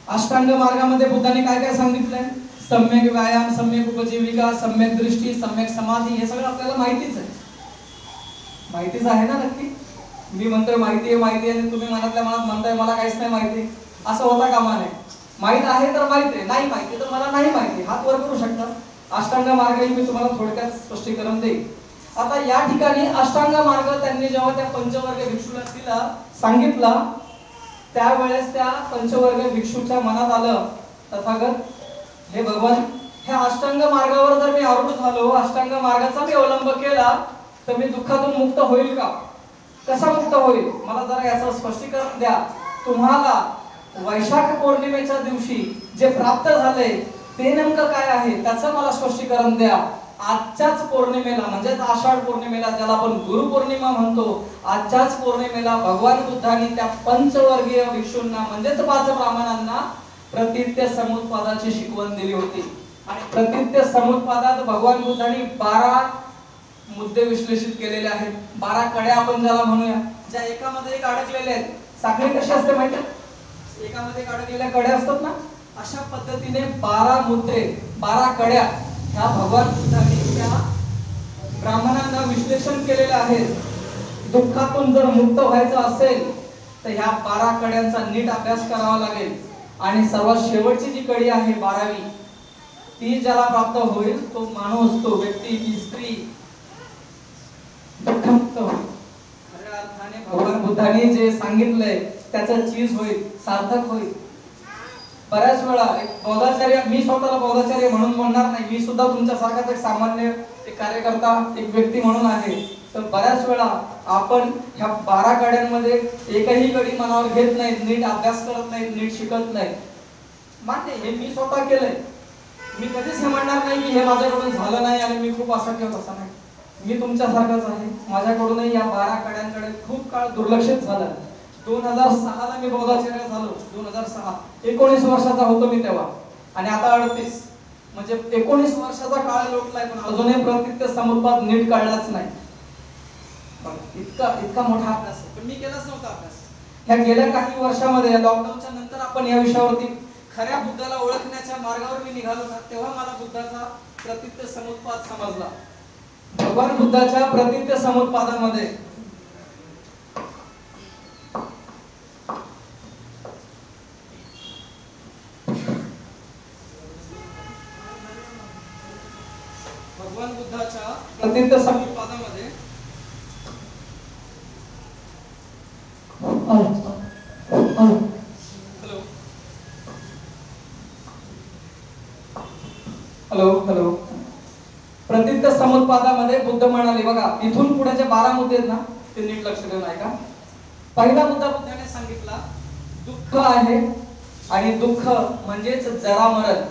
अष्टांग मार्गामध्ये बुद्धाने काय काय सांगितलंय? सम्यक व्यायाम, सम्यक उपजीविका, सम्यक दृष्टी, सम्यक समाधी, हे सगळं आपल्याला माहितीच आहे. माहितीच आहे ना नक्की? मी म्हणतोय माहिती आहे आणि तुम्ही मनातल्या मनात म्हणताय मला काहीच नाही माहिती, असं होता कामा नये. माहित आहे तर माहित आहे, नाही माहिती तर मला नाही माहिती, हात वर करू शकता. अष्टांग मार्गही मी तुम्हाला थोडक्यात स्पष्टीकरण देईन. आता या ठिकाणी अष्टांग मार्ग त्यांनी जेव्हा त्या पंचवर्ग भिक्षूला दिला, सांगितला, त्यावेळेस त्या पंचवर्ग भिक्षूच्या मनात आलं, तथागत, हे भगवान, ह्या अष्टांग मार्गावर जर मी आरूढ झालो, अष्टांग मार्गाचा मी अवलंब केला, तर मी दुःखातून मुक्त होईल का? कसा मुक्त होईल? मला जरा याचं स्पष्टीकरण द्या. तुम्हाला वैशाख पौर्णिमेच्या दिवशी जे प्राप्त झाले ते नेमकं काय आहे त्याचं मला स्पष्टीकरण द्या. आजच्याच पौर्णिमेला, म्हणजेच आषाढ पौर्णिमेला, ज्याला आपण गुरुपौर्णिमा म्हणतो, आजच्याच पौर्णिमेला भगवान बुद्धांनी त्या पंचवर्गीय भिक्षूंना म्हणजेच 5 ब्राह्मणांना प्रतित्य समुत्पादाची शिकवण दिली होती. आणि प्रतित्य समुत्पादात भगवान बुद्धांनी 12 मुद्दे विश्लेषित केलेले आहेत. 12 कड्या आपण ज्याला म्हणूया, ज्या एकामध्ये एक अडकलेल्या आहेत. साखळी कशी असते माहिती आहे? एकामध्ये एक अडकलेल्या कड्या असतात ना, अशा पद्धतीने 12 मुद्दे, 12 कड्या ह्या भगवान बुद्धांनी त्या ब्राह्मणांना विश्लेषण केलेले आहेत. दुःखातून जर मुक्त व्हायचं असेल तर ह्या 12 कड्यांचा नीट अभ्यास करावा लागेल. आणि सर्वात शेवटची जी कडी आहे 12वी, ती ज्याला प्राप्त होईल तो माणूस, तो व्यक्ती, ती स्त्री दुःखमुक्त होईल. खऱ्या अर्थाने भगवान बुद्धांनी जे सांगितलंय त्याचं चीज होईल, सार्थक होईल. बऱ्याच वेळा एक बौद्धाचार्य, मी स्वतःला बौद्धाचार्य म्हणून म्हणणार नाही, मी सुद्धा तुमच्यासारखाच एक सामान्य एक कार्यकर्ता, एक व्यक्ती म्हणून आहे. तर बऱ्याच वेळा आपण ह्या 12 कड्यांमध्ये एकही कडी मनावर घेत नाही, नीट अभ्यास करत नाही, नीट शिकत नाही. मान्य, हे मी स्वतः केलंय. मी कधीच हे म्हणणार नाही की हे माझ्याकडून झालं नाही आणि मी खूप असं किंवा तसं नाही. मी तुमच्यासारखाच आहे. माझ्याकडूनही या 12 कड्यांकडे खूप काळ दुर्लक्षित झालं. 2006 ला मी बौद्धाचार्य झालो. 2006, 19 वर्षाचा होतो मी तेव्हा, आणि आता 38, म्हणजे 19 वर्षाचा काळ लोटलाय, पण अजूनही प्रतीत समुत्पाद नीट कळलाच नाही. इतका मोठा अभ्यास आहे, पण मी केलाच नव्हता अभ्यास. ह्या गेल्या काही वर्षामध्ये, या लॉकडाऊनच्या नंतर आपण या विषयावरती खऱ्या बुद्धाला ओळखण्याच्या मार्गावर मी निघालो ना, तेव्हा मला बुद्धाचा प्रतीत समुत्पाद समजला. भगवान बुद्धाच्या प्रतीत समुत्पादामध्ये भगवान बुद्धाच्या प्रतीत समुत्पादामध्ये हॅलो प्रतीत समुत्पादामध्ये बुद्ध म्हणाले, बघा इथून पुढे जे 12 मुद्दे आहेत ना, ते नीट लक्ष देऊन ऐका. पहिला मुद्दा बुद्धाने सांगितला, दुःख आहे, आणि दुःख म्हणजेच जरा मरण.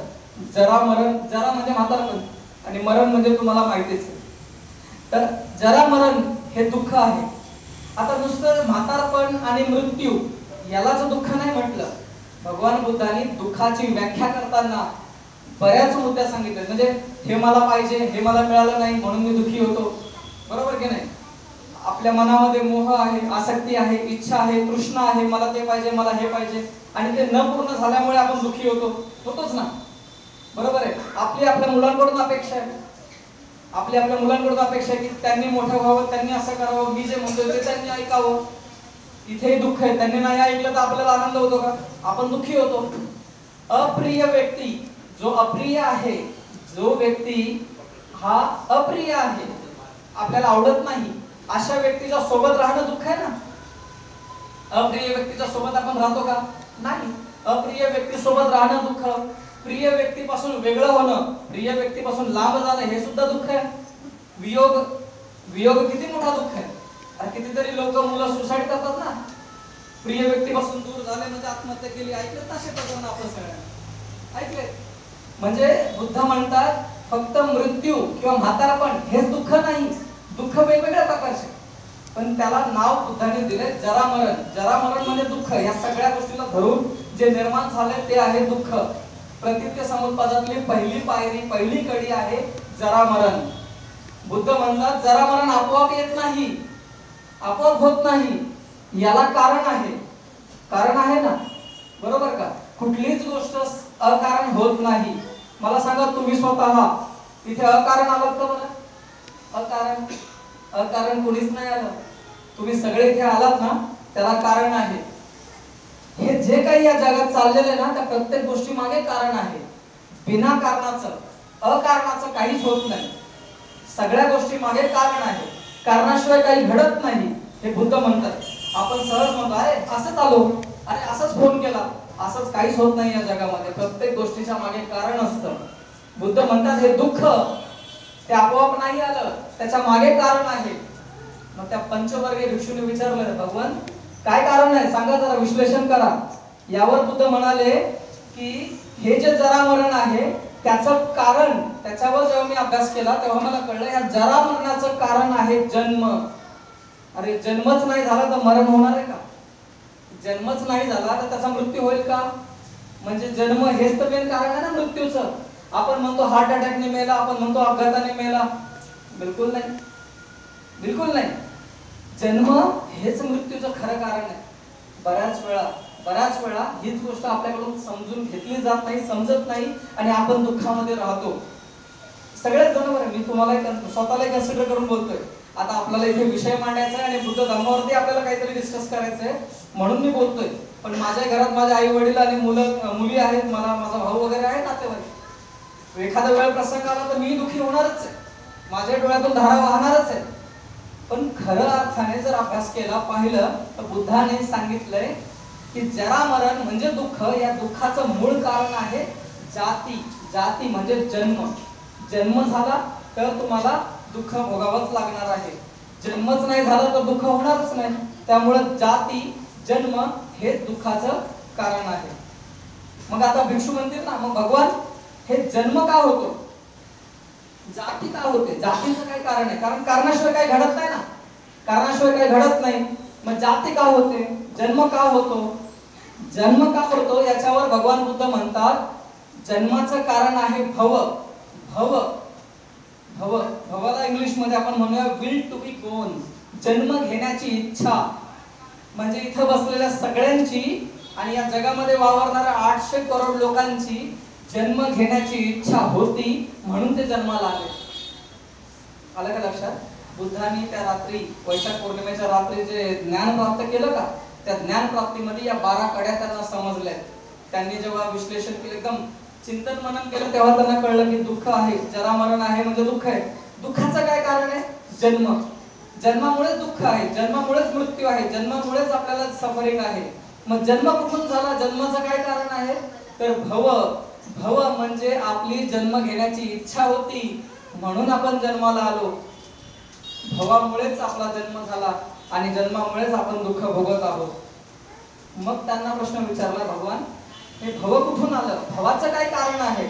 जरा म्हणजे म्हातारपण, आणि मरण म्हणजे तुम्हाला माहितीच आहे. तर जरा मरण हे दुःख आहे. आता नुसतं म्हातारपण आणि मृत्यू यालाच दुःख नाही म्हटलं. भगवान बुद्धांनी दुःखाची व्याख्या करताना बऱ्याच मुद्दे सांगितले. म्हणजे हे मला पाहिजे, हे मला मिळालं नाही म्हणून मी दुःखी होतो, बरोबर की नाही? आपल्या मनामध्ये मोह आहे, आसक्ती आहे, इच्छा आहे, तृष्णा आहे, मला ते पाहिजे, मला हे पाहिजे, आणि ते न पूर्ण झाल्यामुळे आपण दुःखी होतोच ना, बरोबर आहे? आपल्या मुलांकडून अपेक्षा आहे, आपल्या मुलांकडून अपेक्षा आहे की त्यांनी मोठं व्हावं, त्यांनी असं करावं, मी जे म्हणतोय ते त्यांनी ऐकावं. इथेही दुःख आहे, त्यांनी नाही ऐकलं तर आपल्याला आनंद होतो का? आपण दुःखी होतो. अप्रिय व्यक्ती, जो अप्रिय आहे, जो व्यक्ती हा अप्रिय आहे, आपल्याला आवडत नाही, अशा व्यक्तीच्या सोबत राहणं दुःख आहे ना. अप्रिय व्यक्तीच्या सोबत आपण राहतो का? नाही. अप्रिय व्यक्ती सोबत राहणं दुःख. प्रिय व्यक्तीपासून वेगळं होणं, प्रिय व्यक्तीपासून लांब जाणं, हे सुद्धा दुःख आहे. वियोग किती मोठा दुःख आहे. कितीतरी लोक, मुलं सुसाईड करतात ना, प्रिय व्यक्तीपासून दूर झाले म्हणजे आत्महत्या केली. ऐकलं ना शेतात आपण सगळ्यांना ऐकले. म्हणजे बुद्ध म्हणतात फक्त मृत्यू किंवा म्हातारपण हेच दुःख नाही, दुःख वेगवेगळ्या प्रकारचे, पण त्याला नाव बुद्धाने दिले जरामरण. जरामरण म्हणजे दुःख. या सगळ्या गोष्टीला धरून जे निर्माण झाले ते आहे दुःख. प्रतीत समुत्पादातली पहिली पायरी, पहिली कडी आहे जरामरण. बुद्ध म्हणतात जरामरण आपोआप येत नाही, आपोआप होत नाही, याला कारण आहे. कारण आहे ना, बरोबर का? कुठलीच गोष्ट अकारण होत नाही. मला सांगा, तुम्ही स्वतः इथे अकारण आलात का? बरं, अकारण कोणीच नाही आलं. तुम्ही सगळे इथे आलात ना, त्याला कारण आहे. हे जे काही या जगात चाललेलं आहे ना, त्या प्रत्येक गोष्टी मागे कारण आहे. बिना कारणाचं, अकारणाचं काहीच होत नाही. सगळ्या गोष्टी मागे कारण आहे. कारणाशिवाय काही घडत नाही, हे बुद्ध म्हणतात. आपण सहज म्हणतो, अरे असंच आलो, अरे असंच फोन केला, असंच काहीच होत नाही या जगामध्ये. प्रत्येक गोष्टीच्या मागे कारण असतं. बुद्ध म्हणतात हे दुःख ते आपोआप नाही आलं, त्याच्या मागे कारण आहे. मग त्या पंचवर्गीय भिक्षूने विचारलं, भगवान काय कारण आहे सांगा, जरा विश्लेषण करा. यावर बुद्ध म्हणाले की हे जे जरामरण आहे त्याचं कारण, त्याच्यावर जेव्हा मी अभ्यास केला तेव्हा मला कळलं, या जरामरणाचं कारण आहे जन्म. अरे जन्मच नाही झाला तर मरण होणार आहे का? जन्मच नाही झाला तर त्याचा मृत्यू होईल का? म्हणजे जन्म हेच तर मेन कारण आहे ना मृत्यूचं. आपण म्हणतो हार्ट अटॅकने मेला, आपण म्हणतो अपघाताने मेला. बिलकुल नाही, बिलकुल नाही. जन्म हेच मृत्यूचं खरं कारण आहे. बऱ्याच वेळा हीच गोष्ट आपल्याकडून समजून घेतली जात नाही, समजत नाही, आणि आपण दुःखामध्ये राहतो. सगळ्यात बरोबर आहे. मी तुम्हाला स्वतःला कन्सिडर करून बोलतोय. आता आपल्याला इथे विषय मांडायचा आहे आणि बुद्ध धर्मावरती आपल्याला काहीतरी डिस्कस करायचंय म्हणून मी बोलतोय. पण माझ्या घरात माझे आई वडील आणि मुली आहेत, माझा भाऊ वगैरे आहे, नातेवाईक. एखादा वेळ प्रसंग आला तर मी दुःखी होणारच आहे, माझ्या डोळ्यातून धारा वाहणारच आहे. पण खरं अर्थाने जर अभ्यास केला, पाहिलं तर बुद्धाने सांगितलंय की जरा मरण म्हणजे दुःख, या दुःखाचं मूळ कारण आहे जाती. जाती म्हणजे जन्म. जन्म झाला तर तुम्हाला दुःख भोगावंच लागणार आहे. जन्मच नाही झाला तर दुःख होणारच नाही. त्यामुळे जाती, जन्म हे दुःखाचं कारण आहे. मग आता भिक्षू म्हणतील ना, मग भगवान हे जन्म का होतो, जाती का होते, जातीचं काय कारण आहे? कारण कारणाशिवाय काही घडत नाही ना, कारणाशिवाय काही घडत नाही. मग जाती का होते, जन्म का होतो? जन्म का होतो याच्यावर भगवान बुद्ध म्हणतात, जन्माचं कारण आहे भव. भव भव भवाला इंग्लिश मध्ये आपण म्हणूया विल टू बी बोर्न, जन्म घेण्याची इच्छा. म्हणजे इथं बसलेल्या सगळ्यांची आणि या जगामध्ये वावरणाऱ्या 800 करोड लोकांची जन्म घेण्याची इच्छा होती, म्हणून ते जन्माला आले. आलं का लक्षात? बुद्धांनी त्या रात्री, वैशाख पौर्णिमेच्या रात्री जे ज्ञान प्राप्त केलं का, त्या ज्ञान प्राप्तीमध्ये या 12 कड्या त्यांना समजल्या. त्यांनी जेव्हा विश्लेषण केलं, एकदम चिंतन मनन केलं, तेव्हा त्यांना कळलं की दुःख आहे, जरा मरण आहे म्हणजे दुःख आहे. दुःखाचं काय कारण आहे? जन्म. जन्मामुळेच दुःख आहे, जन्मामुळेच मृत्यू आहे, जन्मामुळेच आपल्याला सफरिंग आहे. मग जन्म कुठून झाला? जन्माचं काय कारण आहे? तर भव. भव म्हणजे आपली जन्म घेण्याची इच्छा होती, म्हणून आपण जन्माला आलो. भवामुळेच आपला जन्म झाला आणि जन्मामुळेच आपण दुःख भोगत आहोत. मग त्यांना प्रश्न विचारला भगवान, हे भव कुठून आलं, भवाचं काय कारण आहे?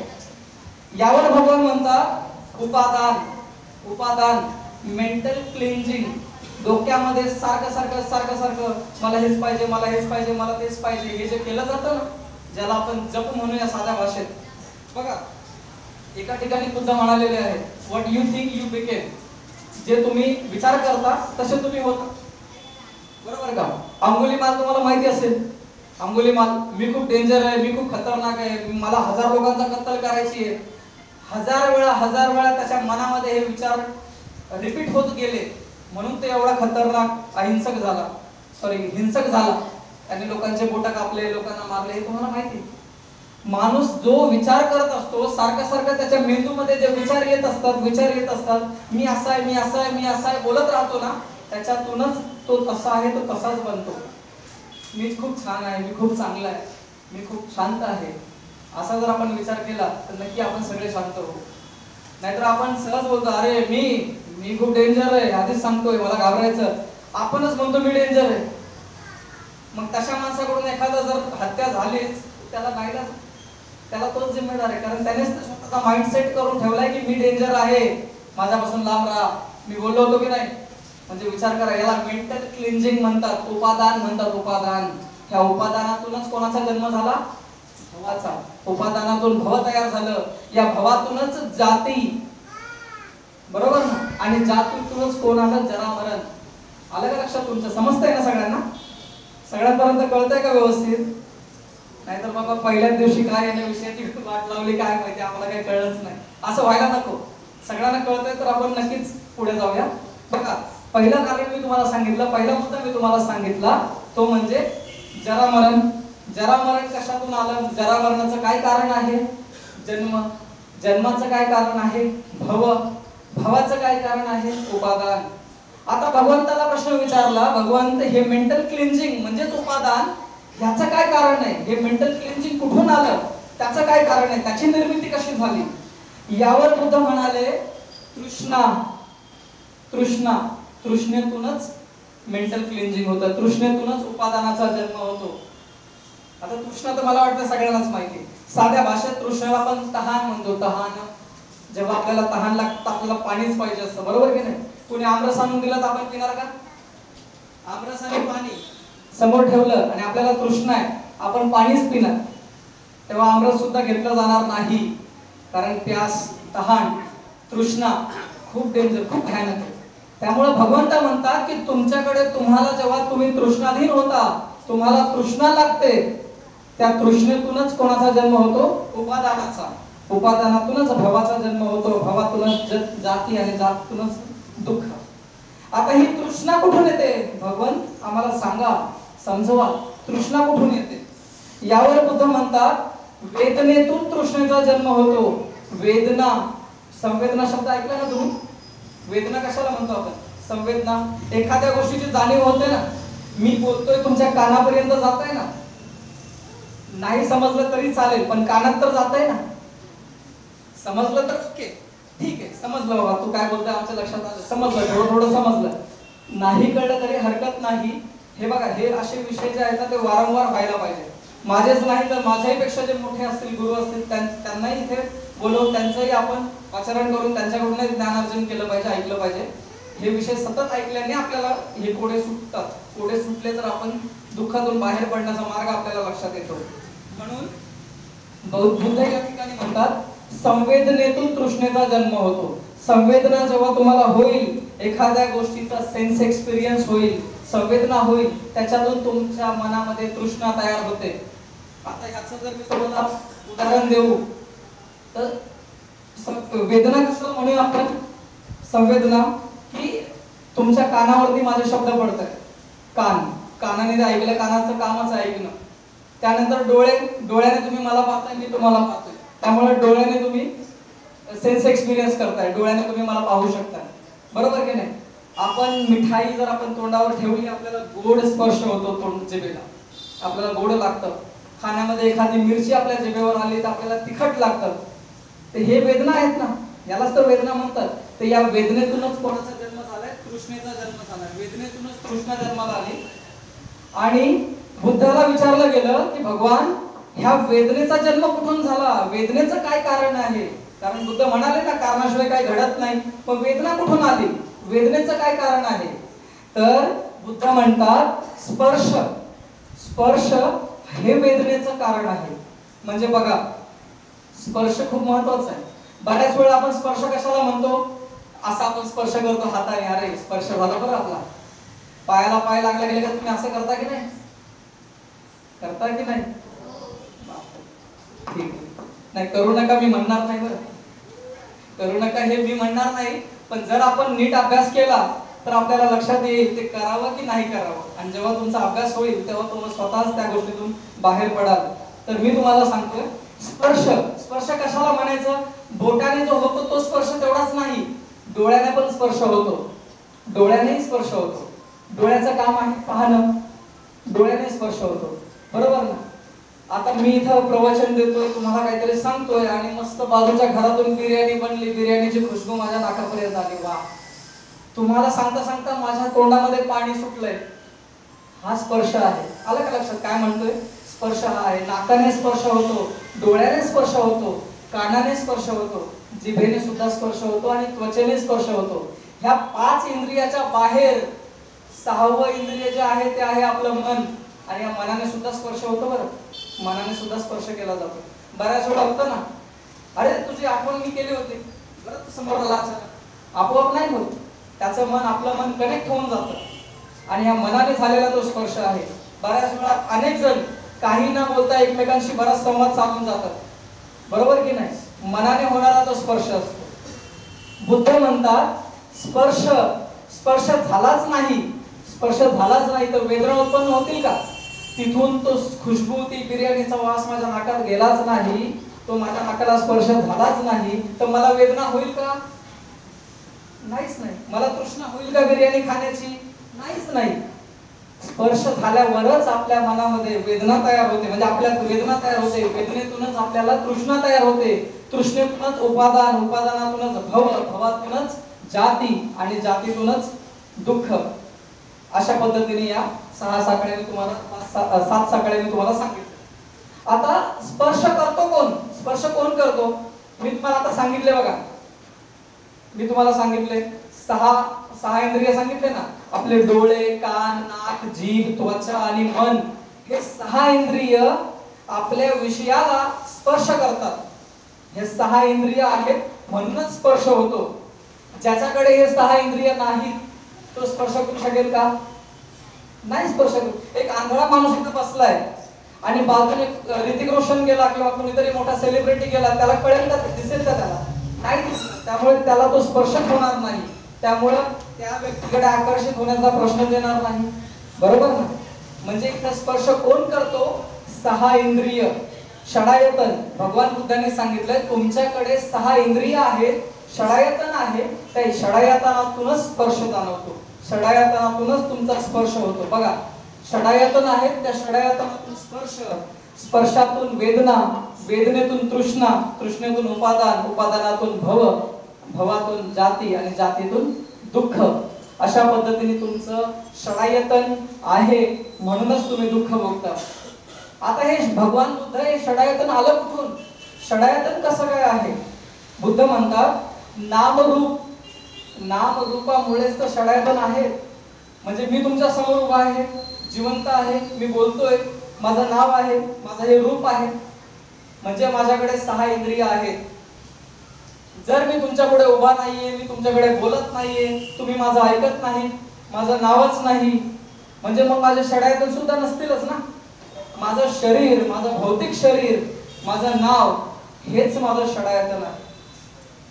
यावर भगवान म्हणतात, उपादान. उपादान, मेंटल क्लिन्जिंग. डोक्यामध्ये सारखं सारखं सारखं सारखं मला हेच पाहिजे, मला हेच पाहिजे, मला तेच पाहिजे, हे जे केलं जातं ना, ज्याला आपण जप म्हणूया साध्या भाषेत. बघा, एका ठिकाणी बुद्ध म्हणालेले आहे, what you think you became. जे तुम्ही विचार करता तसे तुम्ही होता. बरोबर का? अंगुलीमाल तुम्हाला माहिती असेल. अंगुलीमाल, मी खूप डेंजर आहे, मी खूप खतरनाक आहे, मला 1000 लोकांचा कत्तल करायची आहे. 1000 वेळा त्याच्या मनामध्ये हे विचार रिपीट होत गेले, म्हणून ते एवढा खतरनाक अहिंसक झाला, हिंसक झाला. त्याने लोकांचे बोट कापले, लोकांना मारले, हे तुम्हाला माहिती. माणूस जो विचार करत असतो, सारखं सारखं त्याच्या मेंदूमध्ये जे विचार येत असतात, मी असा आहे, मी असा आहे, मी असा आहे बोलत राहतो ना, त्याच्यातूनच तो तसा आहे, तो तसाच बनतो. मी खूप छान आहे, मी खूप चांगला आहे, मी खूप शांत आहे, असा जर आपण विचार केला तर नक्की आपण सगळे शांत होऊ. नाहीतर आपण सहज बोलतो, अरे मी खूप डेंजर आहे, आधीच सांगतोय, मला घाबरायचं. आपणच म्हणतो मी डेंजर आहे. मग तशा माणसाकडून एखादा जर हत्या झालीच, त्याला नाहीलाच, त्याला तोच जिम्मेदार आहे. कारण त्यानेच स्वतःचा माइंडसेट करून ठेवलाय की मी डेंजर आहे, माझ्यापासून लांब राहा. मी बोललो होतो की नाही? म्हणजे विचार करा, याला मेंटल क्लिन्जिंग म्हणतात, उपादान म्हणतात. उपादान, ह्या उपादानातूनच कोणाचा जन्म झाला? भवाचा. उपादानातून भव तयार झालं, या भवातूनच जाती. बरोबर ना? आणि जातीतूनच कोण आलं? जरा मरण. आलं का लक्षात तुमच्या? समजतंय ना सगळ्यांना? सगळ्यांपर्यंत कळतंय का व्यवस्थित? नाहीतर बाबा पहिल्याच दिवशी काय या विषयाची वाट लावली काय माहिती, आम्हाला काही कळलंच नाही, असं व्हायला नको. सगळ्यांना कळतंय तर आपण नक्कीच पुढे जाऊया. बघा, पहिलं कारण मी तुम्हाला सांगितलं, पहिला मुद्दा मी तुम्हाला सांगितला, तो म्हणजे जरा मरण. जरा मरण कशातून आलं? जरा मरणाचं काय कारण आहे? जन्म. जन्माचं काय कारण आहे? भव. भवाचं काय कारण आहे? उपादान. आता भगवंताला प्रश्न विचारला, भगवंत हे मेंटल क्लिन्जिंग म्हणजेच उपादान, ह्याचं काय कारण आहे? हे मेंटल क्लिन्जिंग कुठून आलं? त्याचं काय कारण आहे? त्याची निर्मिती कशी झाली? यावर बुद्ध म्हणाले, तृष्णा. तृष्णा. तृष्णेतूनच मेंटल क्लिन्जिंग होतं, तृष्णेतूनच उपादानाचा जन्म होतो. आता तृष्णा तर मला वाटतं सगळ्यांनाच माहिती. साध्या भाषेत तृष्णाला आपण तहान म्हणतो. तहान, जेव्हा आपल्याला तहान लागतं, आपल्याला पाणीच पाहिजे असतं, बरोबर की नाही? कोणी आमरस आणून दिलं तर आपण पिणार का? आमरस आणि पाणी समोर ठेवलं आणि आपल्याला तृष्णा आहे, आपण पाणीच पिणार. तेव्हा आमरस सुद्धा घेतलं जाणार नाही, कारण प्यास, तहान, तृष्णा खूप डेंजर, खूप भयानक आहे. त्यामुळे भगवंत म्हणतात की तुमच्याकडे, तुम्हाला जेव्हा तुम्ही तृष्णाधीन होता, तुम्हाला तृष्णा लागते, त्या तृष्णेतूनच कोणाचा जन्म होतो? उपादानाचा. उपादानातूनच भवाचा जन्म होतो, भवातूनच जाती आणि जातीतूनच दुःख. आता ही तृष्णा कुठून येते? भगवंत आम्हाला सांगा, समजवा, तृष्णा कुठून येते? यावर बुद्ध म्हणतात, वेदनेतून तृष्णेचा जन्म होतो. वेदना, संवेदना शब्द ऐकला ना तुम्ही? वेदना कशाला म्हणतो आपण? संवेदना. एखाद्या गोष्टीची जाणीव होते ना, मी बोलतोय तुमच्या कानापर्यंत जात आहे ना, नाही समजलं तरी चालेल, पण कानात तर जातंय ना. समजलं तर ओके, ठीक आहे, समजलं बाबा तू काय बोलतोय आमच्या लक्षात आलं, समजलं, थोडं थोडं समजलं. नाही कळलं तरी हरकत नाही. हे बघा, हे असे विषय जे आहेत ना ते वारंवार व्हायला पाहिजे. माझेच नाही तर माझ्याही पेक्षा जे मोठे असतील, गुरु असतील, त्यांनाही इथे बोलवून त्यांचंही आपण आचरण करून त्यांच्याकडूनही ज्ञानार्जन केलं पाहिजे, ऐकलं पाहिजे. हे विषय सतत ऐकल्याने आपल्याला हे कोडे सुटतात. कोडे सुटले तर आपण दुःखातून बाहेर पडण्याचा मार्ग आपल्याला लक्षात येतो. म्हणून बुद्ध या ठिकाणी म्हणतात, संवेदनेतून तृष्णेचा जन्म होतो. संवेदना जेव्हा तुम्हाला होईल, एखाद्या गोष्टीचा सेन्स एक्सपिरियन्स होईल, संवेदना होईल, त्याच्यातून तुमच्या मनामध्ये तृष्णा तयार होते. आता ह्याचं जर मी तुम्हाला उदाहरण देऊ तर वेदना कसं म्हणूया आपण, संवेदना की तुमच्या कानावरती माझे शब्द पडतात. कानाने ऐकलं, कानाचं कामच आहे ऐकणं. त्यानंतर डोळ्याने तुम्ही मला पाहताय, मी तुम्हाला पाहतोय, त्यामुळे डोळ्याने तुम्ही सेन्स एक्सपिरियन्स करताय, डोळ्याने तुम्ही मला पाहू शकता, बरोबर की नाही. आपण मिठाई जर आपण तोंडावर ठेवली, आपल्याला गोड स्पर्श होतो तोंड जिभेला, आपल्याला गोड लागतं. खाण्यामध्ये एखादी मिरची आपल्या जिभेवर आली तर आपल्याला तिखट लागतं. तर हे वेदना आहेत ना, यालाच तर वेदना म्हणतात. तर या वेदनेतूनच कोणाचा जन्म झालाय, तृष्णेचा जन्म झालाय. वेदनेतूनच तृष्णा जन्माला आली. आणि बुद्धाला विचारलं गेलं की भगवान, ह्या वेदनेचा जन्म कुठून झाला, वेदनेचं काय कारण आहे. कारण बुद्ध म्हणाले ना, कारणाशिवाय काही घडत नाही. मग वेदना कुठून आली, वेदनेचं काय कारण आहे. तर बुद्ध म्हणतात, स्पर्श हे वेदनेचं कारण आहे. म्हणजे बघा, स्पर्श खूप महत्वाचा आहे. बऱ्याच वेळा आपण स्पर्श कशाला म्हणतो, असा आपण स्पर्श करतो हाताने, अरे स्पर्श झाला बरं आपला. पायाला पाय लागला गेले का तुम्ही असं करता की नाही, करता की नाही. ठीक नाही, करू नका, मी म्हणणार नाही बरं, करू नका हे मी म्हणणार नाही. पण जर आपण नीट अभ्यास केला तर आपल्याला लक्षात येईल ते करावं की नाही करावं. आणि जेव्हा तुमचा अभ्यास होईल तेव्हा तुम्ही स्वतःच त्या गोष्टीतून बाहेर पडाल. तर मी तुम्हाला सांगतोय, स्पर्श कशाला म्हणायचं, बोटाने जो होतो तो स्पर्श तेवढाच नाही, डोळ्याने पण स्पर्श होतो, डोळ्यानेही स्पर्श होतो. डोळ्याचं काम आहे पाहणं, डोळ्याने स्पर्श होतो, बरोबर ना. आता मी इथं प्रवचन देतोय, तुम्हाला काहीतरी सांगतोय आणि मस्त बाजूच्या घरातून बिर्याणी बनली, बिर्याणीची खुशबू माझ्या नाकापर्यंत आली, वा. तुम्हाला सांगता सांगता माझ्या तोंडामध्ये पाणी सुटलंय, हा स्पर्श आहे. आलं का लक्षात काय म्हणतोय, स्पर्श हा आहे. नाकाने स्पर्श होतो, डोळ्याने स्पर्श होतो, कानाने स्पर्श होतो, जिभेने सुद्धा स्पर्श होतो आणि त्वचेने स्पर्श होतो. ह्या 5 इंद्रियाच्या बाहेर 6वं इंद्रिय जे आहे ते आहे आपलं मन. आणि या मनाने सुद्धा स्पर्श होतो, बरं, मनाने सुद्धा स्पर्श केला जातो. बऱ्याच वेळा होतं ना, अरे तुझी आठवण मी केली होती, बरं तू समोरला आपोआप नाही होत, त्याचं मन, आपलं मन कनेक्ट होऊन जातं आणि या मनाने झालेला तो स्पर्श आहे. बऱ्याच वेळा अनेक जण काही न बोलता एकमेकांशी बराच संवाद साधून जातात, बरोबर की नाही. मनाने होणारा तो स्पर्श असतो. बुद्ध म्हणतात, स्पर्श झालाच नाही तर वेदना उत्पन्न होतील का. तिथून तो खुशबू, ती बिर्याणीचा वास माझ्या नाकात गेलाच नाही, तो माझ्या नाकाला स्पर्श झालाच नाही, तर मला वेदना होईल का, नाहीच नाही. मला तृष्णा होईल का बिर्याणी खाण्याची, नाहीच नाही. स्पर्श झाल्यावरच आपल्या मनामध्ये वेदना तयार होते, म्हणजे आपल्यात वेदना तयार होते, वेदनेतूनच आपल्याला तृष्णा तयार होते, तृष्णेतूनच उपादान, उपादानातूनच भव, भवातूनच जाती आणि जातीतूनच दुःख. अशा पद्धतीने या 6 साकड्यांनी तुम्हाला 7 साकड्यांनी तुम्हाला सांगितलं. आता स्पर्श करतो कोण, स्पर्श कोण करतो, मी तुम्हाला आता सांगितले बघा. मी तुम्हाला सांगितले 6 इंद्रिय सांगितले ना, आपले डोळे, कान, नाक, जीभ, त्वचा आणि मन. हे 6 इंद्रिय आपल्या विषयाला स्पर्श करतात. हे 6 इंद्रिय आहेत म्हणूनच स्पर्श होतो. ज्याच्याकडे हे 6 इंद्रिय नाहीत तो स्पर्श करू शकेल का, नाही स्पर्श करू. एक आंधळा माणूस इथे बसलाय आणि बाजूने ऋतिक रोशन गेला किंवा कोणीतरी मोठा सेलिब्रिटी गेला, त्याला कळेल का, दिसेल का, त्याला नाही दिसणार. त्यामुळे त्याला तो स्पर्श होणार नाही, त्यामुळे त्या व्यक्तीकडे आकर्षित होण्याचा प्रश्न येणार नाही, बरोबर ना. म्हणजे इथे स्पर्श कोण करतो, 6 इंद्रिय, षडायतन. भगवान बुद्धांनी सांगितलंय तुमच्याकडे 6 इंद्रिय आहेत, षडायतन आहे, त्या षडायतनातूनच स्पर्श जाणवतो, षडायतनातूनच तुमचा स्पर्श होतो. बघा, षडायतन आहेत, त्या षडायतनातून स्पर्श स्पर्शातून वेदना, वेदनेतून तृष्णा, तृष्णेतून उपादान, उपादानातून भव, भवातून जाती आणि जातीतून दुःख. अशा पद्धतीने तुमचं षडायतन आहे, म्हणूनच तुम्ही दुःख भोगता. आता हे भगवान बुद्ध हे षडायतन आलं कुठून? षडायतन कसं काय आहे? बुद्ध म्हणतात नामरूप, नामरूपामुळेच तर षडायतन आहे. म्हणजे मी तुमच्या समोर उभा आहे, जिवंत आहे, मी बोलतोय, माझं नाव आहे, माझं हे रूप आहे, म्हणजे माझ्याकडे 6 इंद्रिय आहेत. जर मी तुमच्या पुढे उभा नाहीये, मी तुमच्याकडे बोलत नाहीये, तुम्ही माझं ऐकत नाही, माझं नावच नाही, म्हणजे मग माझे षडायतन सुद्धा नसतीलच ना. माझं शरीर, माझं भौतिक शरीर, माझं नाव, हेच माझं षडायतन आहे.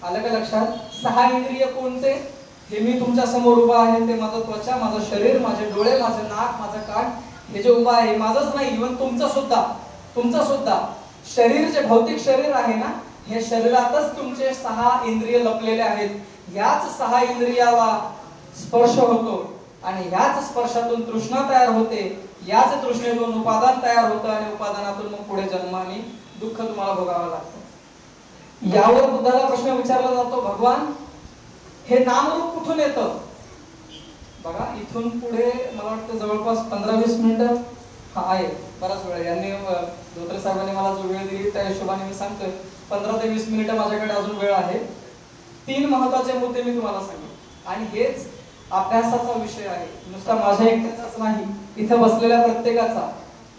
आलं का लक्षात? 6 इंद्रिय कोणते? हे मी तुमच्या समोर उभा आहे, ते माझं त्वचा, माझं शरीर, माझे डोळे, माझे नाक, माझं कान, हे जे उभा आहे माझंच नाही, इव्हन तुमचं सुद्धा शरीर, जे भौतिक शरीर आहे ना, हे शरीरातच तुमचे 6 इंद्रिय लपलेले आहेत. याच 6 इंद्रियाला स्पर्श होतो आणि याच स्पर्शातून तृष्णा तयार होते, याच तृष्णेतून उपादान तयार होतं आणि उपादानातून मग पुढे जन्म आणि दुःख तुम्हाला भोगावं लागतं. यावर बुद्धाला प्रश्न विचारला जातो, भगवान हे नामरूप कुठून येतं? बघा, इथून पुढे मला वाटतं जवळपास 15-20 मिनिटं आहे, बराच वेळ. यांनी धोत्रे साहेबांनी मला जो वेळ दिली त्या हिशोबाने मी सांगतोय 15 ते 20 मिनिटं माझ्याकडे अजून वेळ आहे. 3 महत्त्वाचे मुद्दे मी तुम्हाला सांगेन आणि हेच अभ्यासाचा विषय आहे, नुसता माझ्या एकट्याचाच नाही, इथं बसलेल्या प्रत्येकाचा.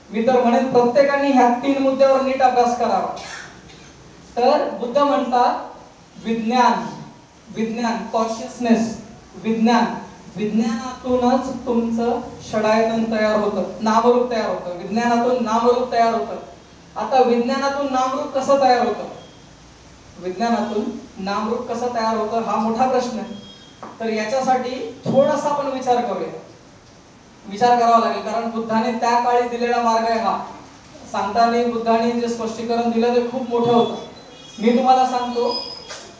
मी तर म्हणेन प्रत्येकाने ह्या 3 मुद्द्यावर नीट अभ्यास करावा. तर बुद्ध म्हणतात विज्ञान, विज्ञान, कॉन्शियसनेस, विज्ञान, विज्ञानातूनच तुमचं षडायतन तयार होतं, नामरूप तयार होतं, विज्ञानातून नामरूप तयार होतं. आता विज्ञानातून नामरूप कसं तयार होतं? विज्ञानातून नामरूप कसं तयार होतं हा मोठा प्रश्न आहे. तर याच्यासाठी थोडासा आपण विचार करूया. विचार करावा लागेल, कारण बुद्धाने त्या काळी दिलेला मार्ग आहे हा. सांगताना बुद्धाने जे स्पष्टीकरण दिलं ते खूप मोठं होतं. मी तुम्हाला सांगतो,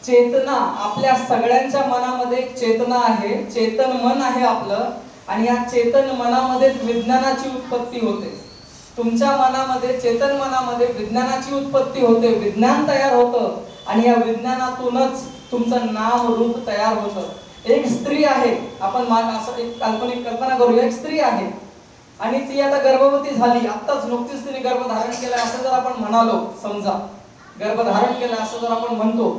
चेतना, आपल्या सगळ्यांच्या मनामध्ये एक चेतना आहे, चेतन मन आहे आपलं, आणि या चेतन मनामध्ये विज्ञानाची उत्पत्ती होते. तुमच्या मनामध्ये, चेतन मनामध्ये विज्ञानाची उत्पत्ती होते, विज्ञान तयार होतं आणि या विज्ञानातूनच तुमचं नाम रूप तयार होतं. एक स्त्री आहे, आपण असं एक काल्पनिक कल्पना करूया, एक स्त्री आहे आणि ती आता गर्भवती झाली, आत्ताच नुकतीच तिने गर्भधारण केलं असं जर आपण म्हणालो, समजा गर्भधारण केलं असं जर आपण म्हणतो,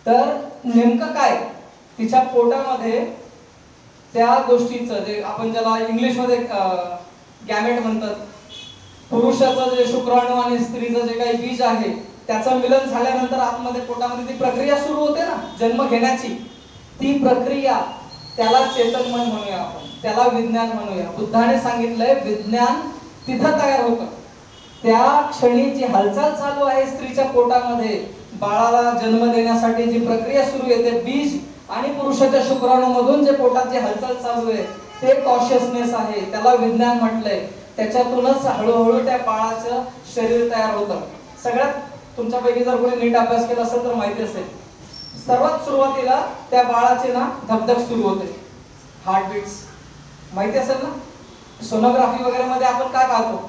तर नेमकं काय तिच्या पोटामध्ये त्या गोष्टीचं, जे आपण ज्याला इंग्लिशमध्ये गॅमेट म्हणतात, पुरुषाचं जे शुक्राणू आणि स्त्रीचं जे काही बीज आहे त्याचं मिलन झाल्यानंतर आतमध्ये पोटामध्ये ती प्रक्रिया सुरू होते ना जन्म घेण्याची, ती प्रक्रिया, त्याला चेतन मन म्हणूया आपण, त्याला विज्ञान म्हणूया. बुद्धाने सांगितलंय विज्ञान तिथं तयार होतं, त्या क्षणी जी हालचाल चालू आहे स्त्रीच्या पोटामध्ये, बाळाला जन्म देण्यासाठी जी प्रक्रिया सुरू आहे, ते बीज आणि पुरुषाच्या शुक्राणूमधून जे पोटात जी हालचाल चालू आहे ते कॉन्शियसनेस आहे, त्याला विज्ञान म्हटलंय. त्याच्यातूनच हळूहळू त्या बाळाचं शरीर तयार होतं. सगळ्यात तुमच्यापैकी जर कोणी नीट अभ्यास केला असेल तर माहिती असेल, सर्वात सुरुवातीला त्या बाळाचे ना धगधग सुरू होते, हार्टबीट्स, माहिती असेल ना. सोनोग्राफी वगैरे मध्ये आपण काय पाहतो,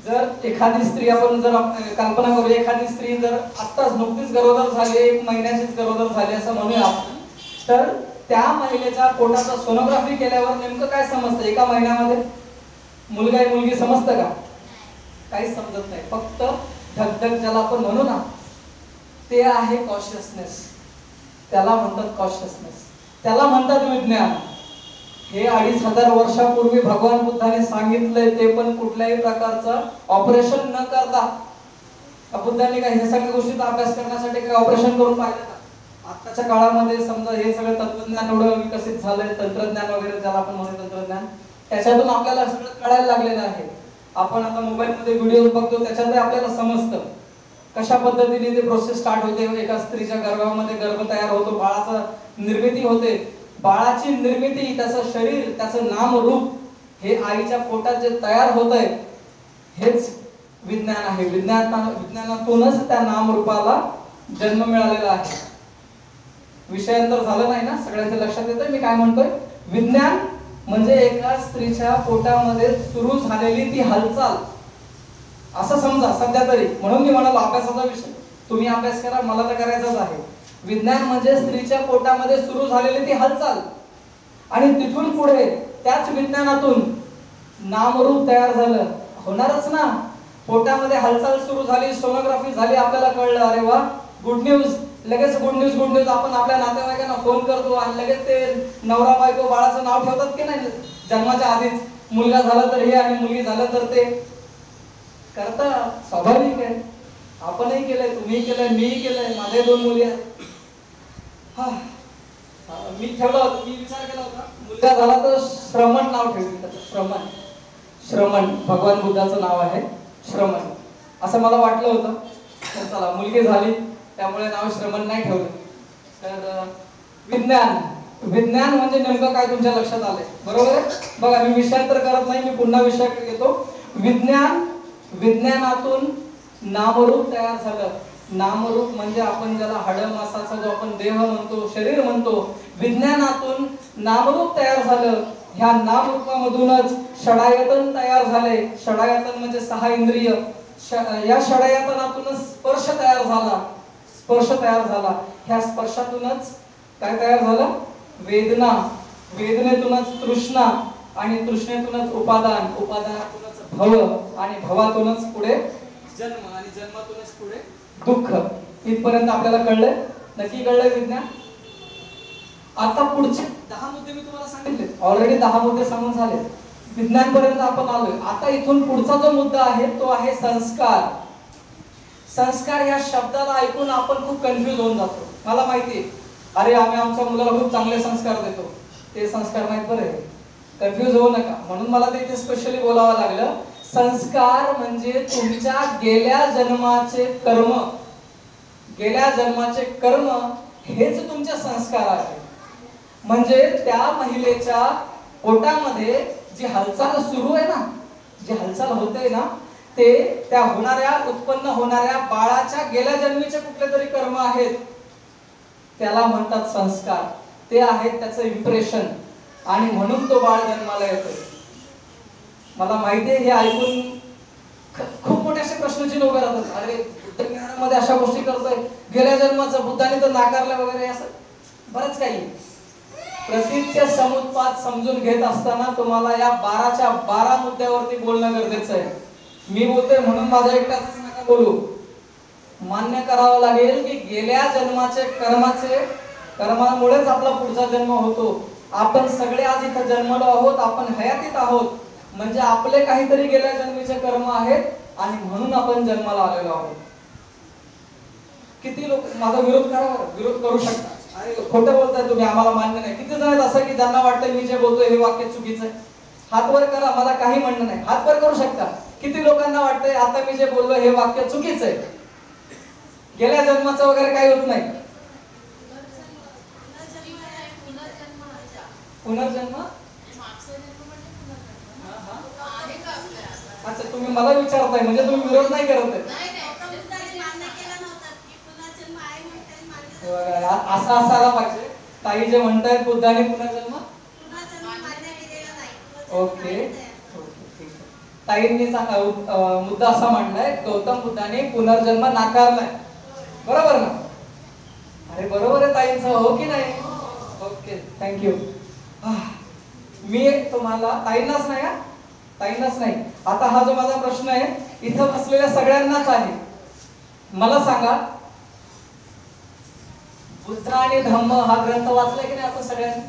जर एखादी स्त्री, आपण जर कल्पना करू, एखादी स्त्री जर आत्ताच नुकतीच गरोदर झाली, 1 महिन्याचीच गरोदर झाली असं म्हणूया आपण, तर त्या महिलेच्या पोटाचा सोनोग्राफी केल्यावर नेमकं काय समजतं? एका महिन्यामध्ये मुलगा आहे मुलगी समजतं का? काहीच समजत नाही, फक्त धगधग ज्याला आपण म्हणू ना, ते आहे कॉन्शियसनेस, त्याला म्हणतात कॉन्शियसनेस, त्याला म्हणतात विज्ञान. हे 2500 वर्षापूर्वी भगवान बुद्धाने सांगितलंय, ते पण कुठल्याही प्रकारचं ऑपरेशन न करता. बुद्धाने काय हे सगळ्या गोष्टीचा अभ्यास करण्यासाठी काही ऑपरेशन करून पाहिलं का? आताच्या काळामध्ये समजा हे सगळं तंत्रज्ञान एवढं विकसित झालंय, तंत्रज्ञान वगैरे ज्याला आपण म्हणतो तंत्रज्ञान, त्याच्यातून आपल्याला सगळं कळायला लागलेलं आहे. आपण आता मोबाईल मध्ये व्हिडिओ बघतो, त्याच्यातही आपल्याला समजतं कशा पद्धतीने ते प्रोसेस स्टार्ट होते. एका स्त्रीच्या गर्भामध्ये गर्भ तयार होतो, बाळाचं निर्मिती होते, बाळाची निर्मिती, त्याचं शरीर, त्याचं नाम रूप, हे आईच्या पोटात जे तयार होतंय हेच विज्ञान आहे. विज्ञानातूनच त्या नाम रूपाला जन्म मिळालेला आहे. विषयांतर झालं नाही ना, सगळ्यांच्या लक्षात येतंय मी काय म्हणतोय? विज्ञान म्हणजे एका स्त्रीच्या पोटामध्ये सुरू झालेली ती हालचाल, असं समजा सध्या तरी. म्हणून मी म्हणालो अभ्यासाचा विषय तुम्ही अभ्यास करा, मला तर करायचाच आहे. विज्ञान म्हणजे स्त्रीच्या पोटामध्ये सुरू झालेली ती हालचाल आणि तिथून पुढे त्याच विज्ञानातून नामरूप तयार झालं. होणारच ना, पोटामध्ये हालचाल सुरू झाली, सोनोग्राफी झाली, आपल्याला कळलं अरे वा गुड न्यूज. लगेच गुड न्यूज गुड न्यूज आपण आपल्या नातेवाईकांना फोन करतो आणि लगेच ते नवरा बायको बाळाचं नाव ठेवतात की नाही जन्माच्या आधीच. मुलगा झाला तर हे आणि मुलगी झालं तर ते करता, स्वाभाविक आहे. आपणही केलंय, तुम्ही केलंय, मीही केलंय, माझे 2 मुली आहेत. मी ठेवला होता, मी विचार केला होता मुलगा झाला तर श्रमण नाव ठेवलं त्याचं. श्रमण, श्रमण भगवान बुद्धाचं नाव आहे श्रमण, असं मला वाटलं होतं. तर चला मुलगी झाली त्यामुळे नाव श्रमण नाही ठेवलं. तर विज्ञान, विज्ञान म्हणजे नेमकं काय तुमच्या लक्षात आलंय बरोबर आहे. बघा मी विषयांतर करत नाही, मी पुन्हा विषयाकडे येतो. विज्ञान, विज्ञानातून नामरूप तयार झालं. नामरूप म्हणजे आपण ज्याला हाड मासाचा जो आपण देह म्हणतो, शरीर म्हणतो, विज्ञानातून नामरूप तयार झालं. ह्या नामरूपामधूनच षडायतन तयार झाले. षडायतन म्हणजे 6 इंद्रिय. या षडायतनातूनच स्पर्श तयार झाला. स्पर्श तयार झाला. ह्या स्पर्शातूनच काय तयार झालं? वेदना. वेदनेतूनच तृष्णा आणि तृष्णेतूनच उपादान. उपादानातूनच भव आणि भवातूनच पुढे जन्म आणि जन्मातूनच पुढे दुःख. इथपर्यंत आपल्याला कळलंय? नक्की कळलंय विज्ञान? आता पुढचे 10 मुद्दे मी तुम्हाला सांगितले. ऑलरेडी 10 मुद्दे सांगून झाले. विज्ञान पर्यंत आपण आलोय. आता इथून पुढचा जो मुद्दा आहे तो आहे संस्कार. संस्कार या शब्दाला ऐकून आपण खूप कन्फ्युज होऊन जातो. मला माहिती आहे, अरे आम्ही आमच्या मुलाला खूप चांगले संस्कार देतो, ते संस्कार नाहीत बरे. कन्फ्युज होऊ नका, म्हणून मला ते इथे स्पेशली बोलावं लागलं. संस्कार म्हणजे तुमच्या गेल्या जन्माचे कर्म. गेल्या जन्माचे कर्म हेच तुमचे संस्कार आहे. म्हणजे त्या महिलेच्या पोटामध्ये जी हालचाल सुरू आहे ना, जी हालचाल होते ना, ते त्या होणाऱ्या उत्पन्न होणाऱ्या बाळाच्या गेल्या जन्मीचे कुठले तरी कर्म आहेत, त्याला म्हणतात संस्कार. ते आहेत त्याचं इम्प्रेशन आणि म्हणून तो बाळ जन्माला येतो. मला माहिती आहे हे ऐकून खूप मोठे असे प्रश्नचिन्ह उभे राहतात. अरे बुद्ध ज्ञानामध्ये अशा गोष्टी करतोय, गेल्या जन्माचं बुद्धाने तर नाकारलं वगैरे, असं बरंच काही. प्रसिद्ध समुत्पाद समजून घेत असताना तुम्हाला या 12च्या 12 मुद्द्यावरती बोलणं गरजेचं आहे. मी बोलतोय म्हणून माझ्या एकट्याच नका बोलू. मान्य करावं लागेल की गेल्या जन्माचे कर्मामुळेच आपला पुढचा जन्म होतो. आपण सगळे आज इथं जन्मलो आहोत, आपण हयातीत आहोत, म्हणजे आपले काहीतरी गेल्या जन्मीचे कर्म आहेत आणि म्हणून आपण जन्माला आलेलो आहोत. किती लोक माझा विरोध करू शकतात, अरे खोटं बोलताय तुम्ही, आम्हाला मान्य नाही. किती जण आहेत असं की ज्यांना वाटतं मी जे बोलतोय हे वाक्य चुकीचं आहे? हात वर करा, मला काही म्हणणं नाही. हात वर करू शकता. किती लोकांना वाटतंय आता मी जे बोललो हे वाक्य चुकीचं आहे, गेल्या जन्माचं वगैरे काही होत नाही? पुनर्जन्म? अच्छा, तुम्ही मला विचारताय म्हणजे तुम्ही विरोध नाही करत आहे. असं असायला पाहिजे. ताई जे म्हणतायत बुद्धाने पुनर्जन्म, ओके ठीक आहे. ताईंनी मुद्दा असा मांडलाय, गौतम बुद्धाने पुनर्जन्म नाकारलाय, बरोबर ना? अरे बरोबर आहे ताईंचं, हो की नाही? Okay, thank you. मी तुम्हाला ताईंनाच नाही, ताईंनाच नाही, आता हा जो माझा प्रश्न आहे इथं बसलेल्या सगळ्यांनाच आहे. मला सांगा, बुद्ध आणि धम्म हा ग्रंथ वाचलाय की नाही आपण सगळ्यांनी?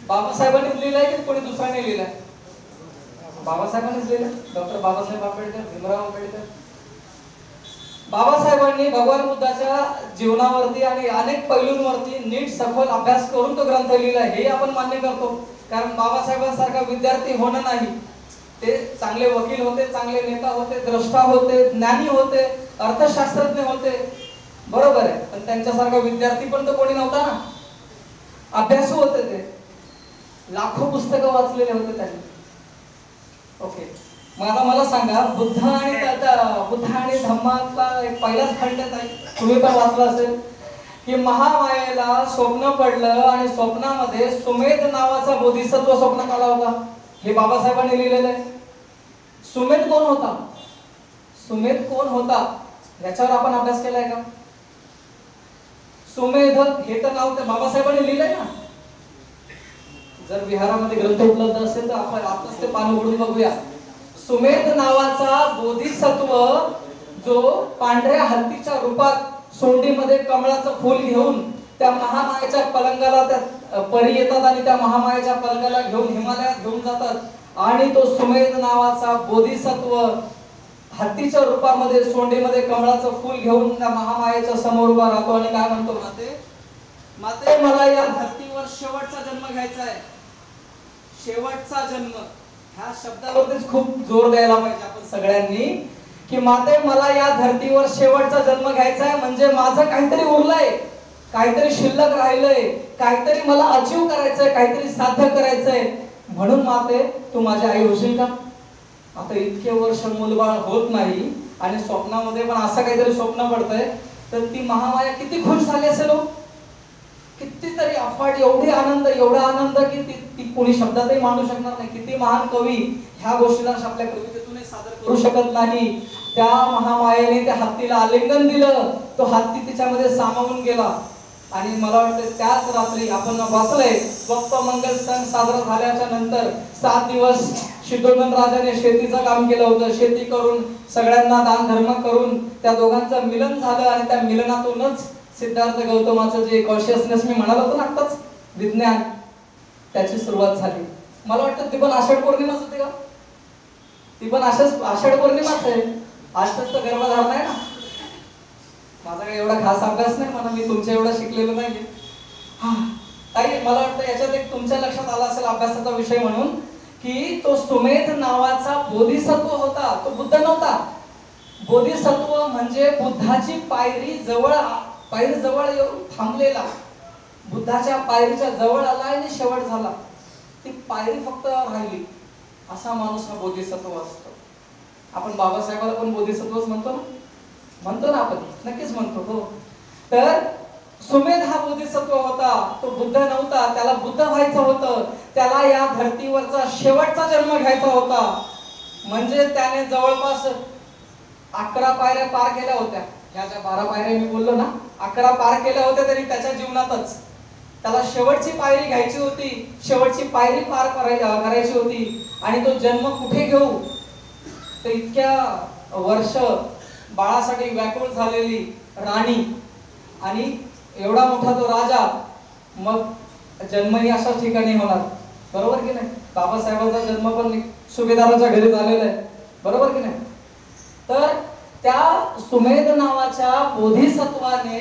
बाबासाहेबांनीच लिहिलाय की कोणी दुसऱ्याने लिहिलाय? बाबासाहेबांनीच लिहिलाय. डॉक्टर बाबासाहेब आंबेडकर, भीमराव आंबेडकर. बाबासाहेबांनी भगवान बुद्धाच्या जीवनावरती आणि अनेक पैलूंवरती नीट सखोल अभ्यास करून तो ग्रंथ लिहिलाय, हे आपण मान्य करतो. कारण बाबासाहेबांसारखा विद्यार्थी होणं नाही, ते चांगले वकील होते, चांगले नेता होते, द्रष्टा होते, ज्ञानी होते, अर्थशास्त्रज्ञ होते, बरोबर आहे. पण त्यांच्यासारखा विद्यार्थी पण तर कोणी नव्हता ना. अभ्यासू होते ते, लाखो पुस्तकं वाचलेले होते त्यांनी. ओके, मग आता मला सांगा, बुद्ध आणि धम्मातला एक पहिलाच खंड आहे, तुम्ही पण वाचला असेल, की महामायेला स्वप्न पडलं आणि स्वप्नामध्ये सुमेध नावाचा बोधिसत्व स्वप्नात आला होता. हे बाबासाहेबांनी लिहिलेलं आहे. सुमेध कोण होता? सुमेध कोण होता याच्यावर आपण अभ्यास केलाय का? सुमेध हे तर नाव त्या बाबासाहेबांनी लिहिलंय ना. जर विहारामध्ये ग्रंथ उपलब्ध असेल तर आपण आताच ते पान उघडून बघूया. सुमेध नावाचा बोधिसत्व जो पांढऱ्या हत्तीच्या रूपात सोंडीमध्ये कमळाचं फूल घेऊन त्या महामायेच्या पलंगाला, त्या परी येतात आणि त्या महामायेच्या पलंगाला घेऊन हिमालयात घेऊन जातात आणि तो सुमेध नावाचा बोधिसत्व हत्तीच्या रूपामध्ये सोंडीमध्ये कमळाचं फूल घेऊन त्या महामायेच्या समोर उभा राहतो आणि काय म्हणतो, माते माते मला या धरतीवर शेवटचा जन्म घ्यायचा आहे. शेवटचा जन्म ह्या शब्दावरतीच खूप जोर द्यायला पाहिजे आपण सगळ्यांनी, की माते मला या धरतीवर शेवटचा जन्म घ्यायचा आहे. म्हणजे माझं काहीतरी उरलंय, काहीतरी शिल्लक राहिलंय, काहीतरी मला अचीव करायचंय, काहीतरी साध्य करायचंय. म्हणून माते तू माझी आई होशील का? आता इतके वर्ष मुलबाळ होत नाही आणि स्वप्नामध्ये पण असं काहीतरी स्वप्न पडतंय, तर ती महामाया किती खुश झाली असेल, कितीतरी अफाट, एवढा आनंद की ती कोणी शब्दातही मांडू शकणार नाही. किती महान कवी ह्या गोष्टीला आपल्या कवितेतून सादर करू शकत नाही. त्या महामायेने त्या हत्तीला आलिंगन दिलं, तो हत्ती तिच्यामध्ये सामावून गेला. आणि मला वाटतं त्याच रात्री आपण वाचलंय, बाप्पा मंगल सण साजरा झाल्याच्या नंतर 7 दिवस शुद्धोधन राजाने शेतीचं काम केलं होतं. शेती करून सगळ्यांना दान धर्म करून त्या दोघांचं मिलन झालं आणि त्या मिलनातूनच सिद्धार्थ गौतमाचं जे कॉन्शियसनेस मी म्हणालो होतो ना आत्ताच, विज्ञान, त्याची सुरुवात झाली. मला वाटतं ती पण आषाढ पौर्णिमाच होती का? ती पण आषाढ पौर्णिमाच आहे. आजच तर गर्भधारणा आहे ना. माझा काही एवढा खास अभ्यास नाही म्हणा, मी तुमच्या एवढा शिकलेलो नाहीये. ताई मला वाटतं याच्यात एक तुमच्या लक्षात आला असेल अभ्यासाचा विषय म्हणून, की तो सुमेध नावाचा बोधिसत्व होता, तो बुद्ध नव्हता. बोधिसत्व म्हणजे बुद्धाची पायरी जवळ येऊन थांबलेला, बुद्धाच्या पायरीच्या जवळ आला आणि शेवट झाला, ती पायरी फक्त राहिली, असा माणूस हा बोधिसत्व असतो. आपण बाबासाहेबाला पण बोधिसत्वच म्हणतो ना आपण, नक्कीच म्हणतो हो. तर सुमेध हा बोधिसत्व होता, तो बुद्ध नव्हता. त्याला बुद्ध व्हायचं होतं, त्याला या धर्तीवरचा शेवटचा जन्म घ्यायचा होता. म्हणजे त्याने जवळपास 11 पायऱ्या पार केल्या होत्या. ह्या ज्या 12 पायऱ्या मी बोललो ना, 11 पार केल्या होत्या तरी त्याच्या जीवनातच त्याला शेवटची पायरी घ्यायची होती, शेवटची पायरी पार करायची होती. आणि तो जन्म कुठे घेऊ, तर इतक्या वर्ष बाळासाठी व्याकुळ झालेली राणी आणि एवढा मोठा तो राजा, मग जन्मही अशाच ठिकाणी होणार, बरोबर की नाही? बाबासाहेबांचा जन्म पण सुभेदाराच्या घरी झालेला आहे, बरोबर की नाही? तर त्या सुमेध नावाच्या बोधिसत्वाने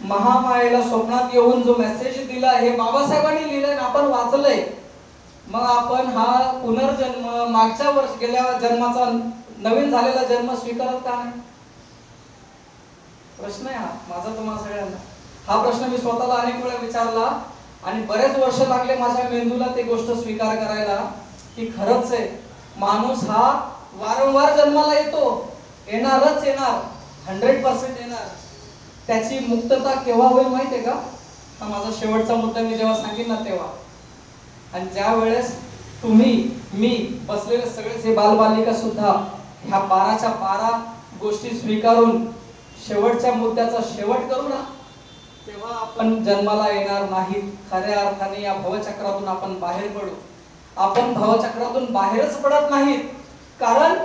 महामायेला स्वप्नात येऊन जो मेसेज दिला, हे बाबासाहेबांनी लिहिलंय, आपण वाचलंय. मग आपण हा पुनर्जन्म, मागच्या गेल्या जन्माचा नवीन झालेला जन्म स्वीकारत का नाही? प्रश्न आहे हा माझा तुम्हाला सगळ्यांना. हा प्रश्न मी स्वतःला अनेक वेळा विचारला आणि बरेच वर्ष लागले माझ्या मेंदूला ते गोष्ट स्वीकार करायला, की खरंच आहे, माणूस हा वारंवार जन्माला येतो, येणारच येणार, 100% येणार. त्याची मुक्तता केव्हा होईल माहितीये का? हा माझा शेवटचा मुद्दा मी जेव्हा सांगेन ना तेव्हा. आणि ज्या वेळेस तुम्ही, मी, बसलेले सगळेच हे बालबालिका सुद्धा ह्या 12च्या 12 गोष्टी स्वीकारून शेवटच्या मुद्द्याचा शेवट करू ना, तेव्हा आपण जन्माला येणार नाहीत. खऱ्या अर्थाने या भवचक्रातून आपण बाहेर पडू. आपण भवचक्रातून बाहेरच पडत नाहीत, कारण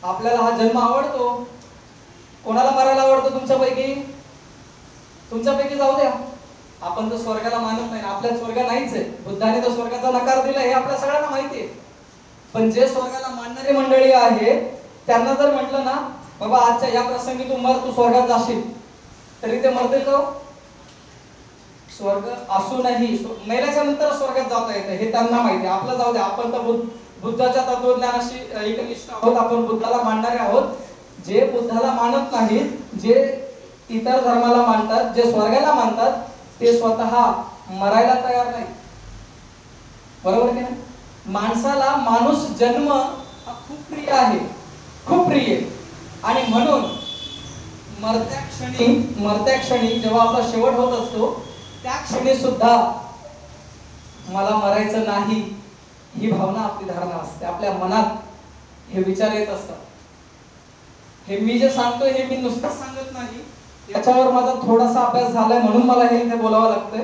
आपल्याला हा जन्म आवडतो. कोणाला मरायला आवडतं तुमच्यापैकी? तुमच्यापैकी जाऊ द्या, आपण तर स्वर्गाला मानत नाही, आपल्या स्वर्ग नाहीच आहे. बुद्धाने तर स्वर्गाचा नकार दिला हे आपल्या सगळ्यांना माहिती आहे. पण जे स्वर्गाला मानणारी मंडळी आहे, त्यांना जर म्हटलं ना, बाबा आजच्या या प्रसंगी तू मर, तू स्वर्गात जाशील, तरी ते मरतील का? स्वर्ग असूनही मेल्याच्या नंतर स्वर्गात जाता येतं हे त्यांना माहिती आहे. आपलं जाऊ द्या, आपण तर बुद्धाच्या तत्वज्ञानाशी एकनिष्ठ आहोत, आपण बुद्धाला मानणारे आहोत. जे बुद्धाला मानत नाहीत, जे इतर धर्माला मानतात, जे स्वर्गाला मानतात, ते स्वतः मरायला तयार नाही, बरोबर की नाही? माणसाला माणूस जन्म हा खूप प्रिय आहे, खूप प्रिय. आणि म्हणून मरत्या क्षणी जेव्हा आपला शेवट होत असतो, त्या क्षणी सुद्धा मला मरायचं नाही ही भावना, आपली धारणा असते. आपल्या मनात हे विचार येत असतात. हे मी जे सांगतोय हे मी नुसतं सांगत नाही, याच्यावर माझा थोडासा अभ्यास झालाय म्हणून मला हे इथे बोलावं लागतंय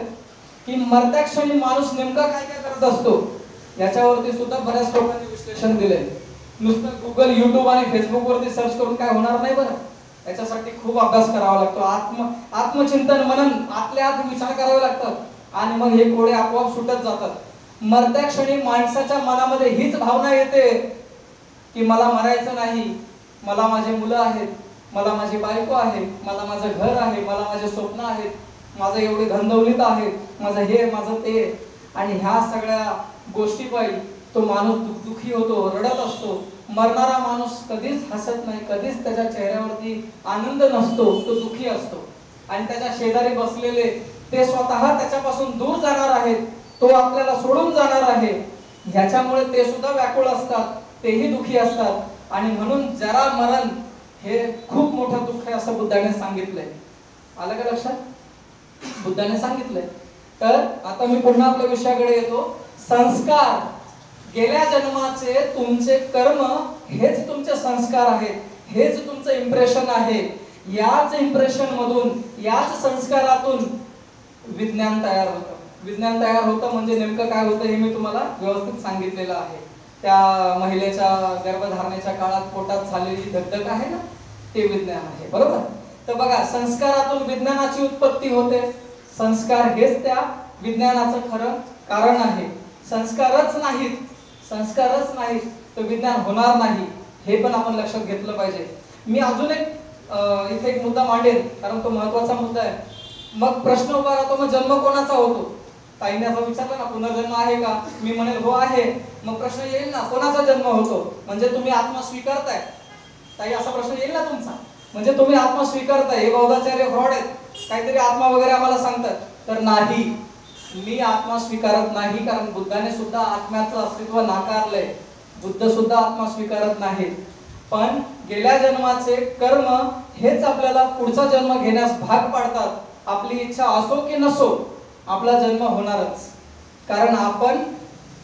की मरत्या क्षणी माणूस नेमका काय काय करत असतो याच्यावरती सुद्धा बऱ्याच लोकांनी विश्लेषण दिलंय. नुसतं गुगल, युट्यूब आणि फेसबुक वरती सर्च करून काय होणार नाही बरं. याच्यासाठी खूप अभ्यास करावा लागतो. आत्मचिंतन, मनन, आतल्या आत विचार करावे लागतात आणि मग हे कोडे आपोआप सुटत जातात. मरत्या क्षणी माणसाच्या मनामध्ये हीच भावना येते की मला मरायचं नाही, मला माझे मुलं आहेत, मला माझी बायको आहे, मला माझं घर आहे, मला माझे स्वप्न आहेत, माझं एवढे धनदौलत आहे, माझं हे माझं ते. आणि ह्या सगळ्या गोष्टी पायी तो माणूस दुःखी होतो, रडत असतो. मरणारा माणूस कधीच हसत नाही, कधीच त्याच्या चेहऱ्यावरती आनंद नसतो, तो दुःखी असतो. आणि त्याच्या शेजारी बसलेले ते स्वतः त्याच्यापासून दूर जाणार आहेत, तो आपल्याला सोडून जाणार आहे, ह्याच्यामुळे ते सुद्धा व्याकुळ असतात, तेही दुःखी असतात. आणि म्हणून जरा मरण हे खूप मोठं दुःख आहे असं बुद्धाने सांगितलंय. आलं का लक्षात? बुद्धाने सांगितलंय. तर आता मी पुन्हा आपल्या विषयाकडे येतो. संस्कार, गेल्या जन्माचे तुमचे कर्म हेच तुमचे संस्कार आहेत, हेच तुमचं इम्प्रेशन आहे. याच इम्प्रेशन मधून, याच संस्कारातून विज्ञान तयार होतं. विज्ञान तयार होतं म्हणजे नेमकं काय होतं हे मी तुम्हाला व्यवस्थित सांगितलेलं आहे. त्या महिलेच्या गर्भधारणेच्या काळात पोटात झालेली धगधग आहे ना, ते विज्ञान आहे, बरोबर. तर बघा, संस्कारातून विज्ञानाची उत्पत्ती होते. संस्कार हेच त्या विज्ञानाचं खरं कारण आहे. संस्कारच नाहीत तर विज्ञान होणार नाही, हे पण आपण लक्षात घेतलं पाहिजे. मी अजून एक इथे एक मुद्दा मांडेल, कारण तो महत्वाचा मुद्दा आहे. मग प्रश्न उभा राहतो, मग जन्म कोणाचा होतो? ताईने असं विचारलं ना, पुनर्जन्म आहे का? मी म्हणेल हो आहे. मग प्रश्न येईल ना, कोणाचा जन्म होतो? म्हणजे तुम्ही आत्मा स्वीकारताय? ताई, असा प्रश्न येईल ना तुमचा. म्हणजे तुम्ही आत्मा स्वीकारताय? हे बौद्धाचार्य फ्रॉड आहेत, काहीतरी आत्मा वगैरे आम्हाला सांगतात. तर नाही, मी आत्मा स्वीकारत नाही, कारण बुद्धाने सुद्धा आत्म्याचं अस्तित्व नाकारलंय. बुद्ध सुद्धा आत्मा स्वीकारत नाहीत. पण गेल्या जन्माचे कर्म हेच आपल्याला पुढचा जन्म घेण्यास भाग पाडतात. आपली इच्छा असो की नसो, आपला जन्म होणारच, कारण आपण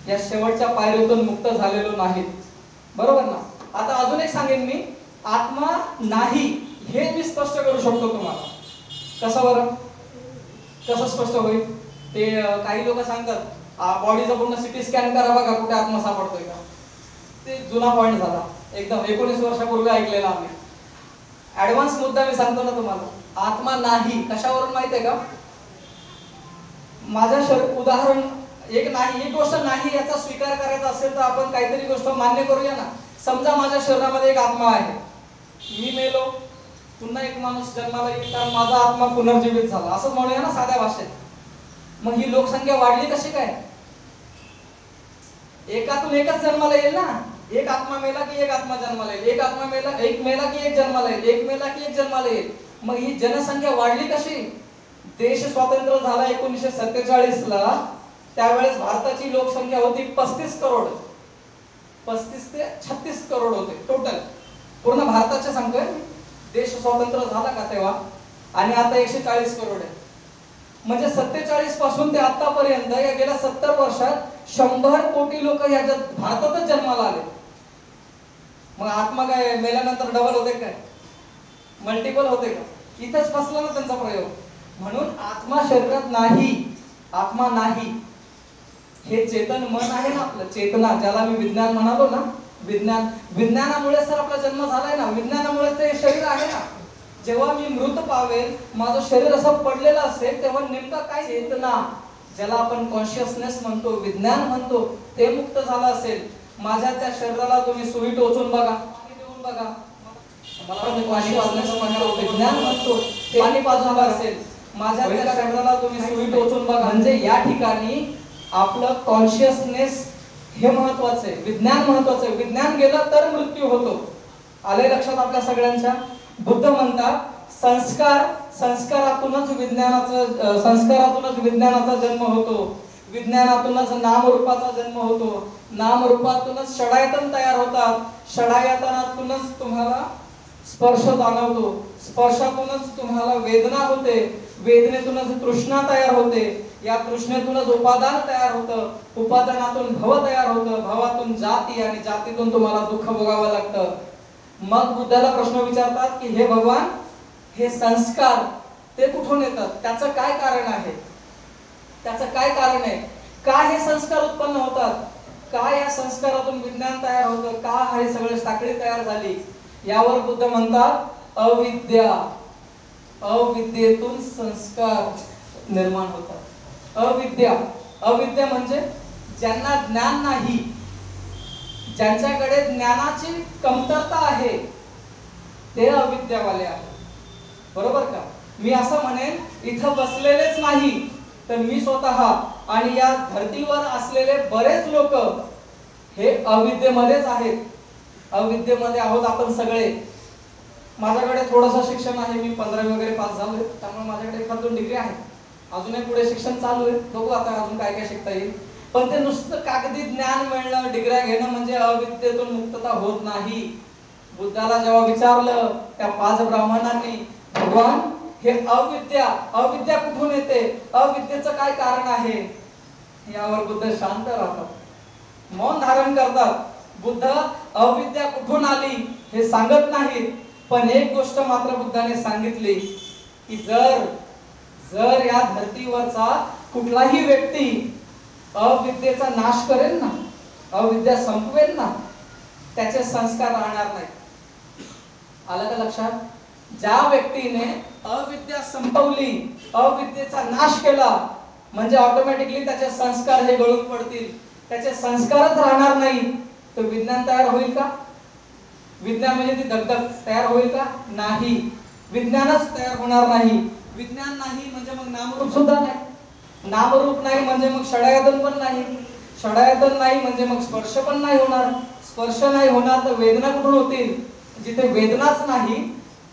या शेवटच्या पायरीतून मुक्त झालेलो नाहीत, बरोबर ना. आता अजून एक सांगेन मी, आत्मा नाही हे मी स्पष्ट करू शकतो तुम्हाला. कसं बरं? कसं स्पष्ट होईल? ते काही लोक सांगतात बॉडीचा पूर्ण सिटी स्कॅन करा बघा कुठे आत्मा सापडतोय का. ते जुना पॉइंट झाला एकदम, 19 वर्षापूर्वी ऐकलेला आम्ही. ऍडव्हान्स मुद्दा मी सांगतो ना तुम्हाला. आत्मा नाही कशावरून माहितीये का? माझ्या उदाहरण एक गोष्ट नाही याचा स्वीकार करायचा असेल तर आपण काहीतरी गोष्ट मान्य करूया ना. समजा माझ्या शरीरामध्ये एक आत्मा आहे, मी मेलो, पुन्हा एक माणूस जन्माला येईल, कारण माझा आत्मा पुनर्जीवित झाला, असं म्हणूया ना साध्या भाषेत. मग ही लोकसंख्या वाढली कशी काय? एकातून एकच जन्माला येईल ना. एक आत्मा मेला की एक आत्मा जन्माला येईल, एक आत्मा मेला की एक जन्माला येईल, एक मेला की एक जन्माला येईल. मग ही जनसंख्या वाढली कशी? देश स्वतंत्र झाला 1947 ला, त्यावेळेस भारताची लोकसंख्या होती 35 करोड. 35 ते 36 करोड होते टोटल, पूर्ण भारताचे सांगतोय. देश स्वतंत्र झाला का तेव्हा, आणि आता 140 करोड आहे. म्हणजे 47 पासून ते आतापर्यंत या गेल्या 70 वर्षात 100 कोटी लोक या भारतातच जन्माला आले. मग आत्मा काय मेल्यानंतर डबल होते काय? मल्टिपल होते का? इथंच फसला ना त्यांचा प्रयोग. म्हणून आत्मा शरीरात नाही, आत्मा नाही. हे चेतन मन आहे ना आपलं, चेतना, ज्याला मी विज्ञान म्हणालो ना, विज्ञानामुळे सर आपला जन्म झालाय ना, विज्ञानामुळे ते शरीर आहे ना. जेव्हा मी मृत पावेल, माझं शरीर असं पडलेलं असेल, तेव्हा नेमका काय चेतना, ज्याला आपण कॉन्शियसनेस म्हणतो, विज्ञान म्हणतो, ते मुक्त झालं असेल. माझ्या त्या शरीराला तुम्ही सुई टोचून बघा, पाणी देऊन बघा, मला कॉन्शियसनेस म्हणतो, विज्ञान म्हणतो, ते पाणी पाजून असेल. माझ्या त्या शरीराला तुम्ही सुई टोचून बघा. म्हणजे या ठिकाणी आपलं कॉन्शियसनेस हे महत्वाचं आहे, विज्ञान महत्वाचं आहे. विज्ञान गेलं तर मृत्यू होतो. आले लक्षात आपल्या सगळ्यांच्या? बुद्ध म्हणतात संस्कारातूनच विज्ञानाचा जन्म होतो, विज्ञानातूनच नामरूपाचा जन्म होतो, नामरूपातूनच षडायतन तयार होतात, षडायतनातूनच तुम्हाला स्पर्श जाणवतो, स्पर्शातूनच तुम्हाला वेदना होते, वेदनेतूनच तृष्णा तयार होते, या तृष्णेतूनच उपादान तयार होतं, उपादानातून भव तयार होतं, भवातून जाती, आणि जातीतून तुम्हाला दुःख भोगावं लागतं. मग बुद्धाला प्रश्न विचारतात की हे भगवान, हे संस्कार ते कुठून येतात, त्याचं काय कारण आहे, त्याचं काय कारण आहे, का हे संस्कार उत्पन्न होतात, का या संस्कारातून विज्ञान तयार होतं, का हे सगळे साखळी तयार झाली. यावर बुद्ध म्हणतात अविद्या, अविद्येतून संस्कार निर्माण होतात. अविद्या, अविद्या म्हणजे ज्यांना ज्ञान नाही, ज्यांच्याकडे ज्ञानाची कमतरता आहे, ते अविद्यावाले आहेत. बरोबर का? मी असं म्हणेन, इथं बसलेलेच नाही तर मी स्वतः आणि या धर्तीवर असलेले बरेच लोक हे अविद्येमध्येच आहेत. अविद्येमध्ये आहोत आपण सगळे. माझ्याकडे थोडंसं शिक्षण आहे, मी 15वी वगैरे पास झालोय, त्यामुळे माझ्याकडे 1-2 डिग्री आहेत. अजूनही पुढे शिक्षण चालू आहे, बघू आता अजून काय काय शिकता येईल. पण ते नुसतं कागदी ज्ञान मिळणं, डिग्र्या घेणं म्हणजे अविद्येतून मुक्तता होत नाही. बुद्धाला जेव्हा विचारलं त्या 5 ब्राह्मणांनी, भगवान हे अविद्या, अविद्या कुठून येते, अविद्येचं काय कारण आहे, यावर बुद्ध शांत राहतात, मौन धारण करतात. बुद्ध अविद्या कुठून आली हे सांगत नाहीत, पण एक गोष्ट मात्र बुद्धाने सांगितली की जर या धर्तीवरचा कुठलाही व्यक्ती अविद्येचा नाश करेल ना, अविद्या संपवेल ना, त्याचे संस्कार राहणार नाहीत. आलं का लक्षात? ज्या व्यक्तीने अविद्या संपवली, अविद्येचा नाश केला, म्हणजे ऑटोमॅटिकली त्याचे संस्कार हे गळून पडतील, त्याचे संस्कारच राहणार नाही. तर विज्ञान तयार होईल का? विज्ञान म्हणजे ती दगदग तयार होईल का? नाही, विज्ञानच तयार होणार नाही. विज्ञान नाही म्हणजे मग नामरूप सुद्धा नाही, नामरूप नाही म्हणजे मग षडायतन पण नाही, षडायतन नाही म्हणजे मग स्पर्श पण नाही होणार, स्पर्श नाही होणार तर वेदना कुठून होतील? जिथे वेदनाच नाही,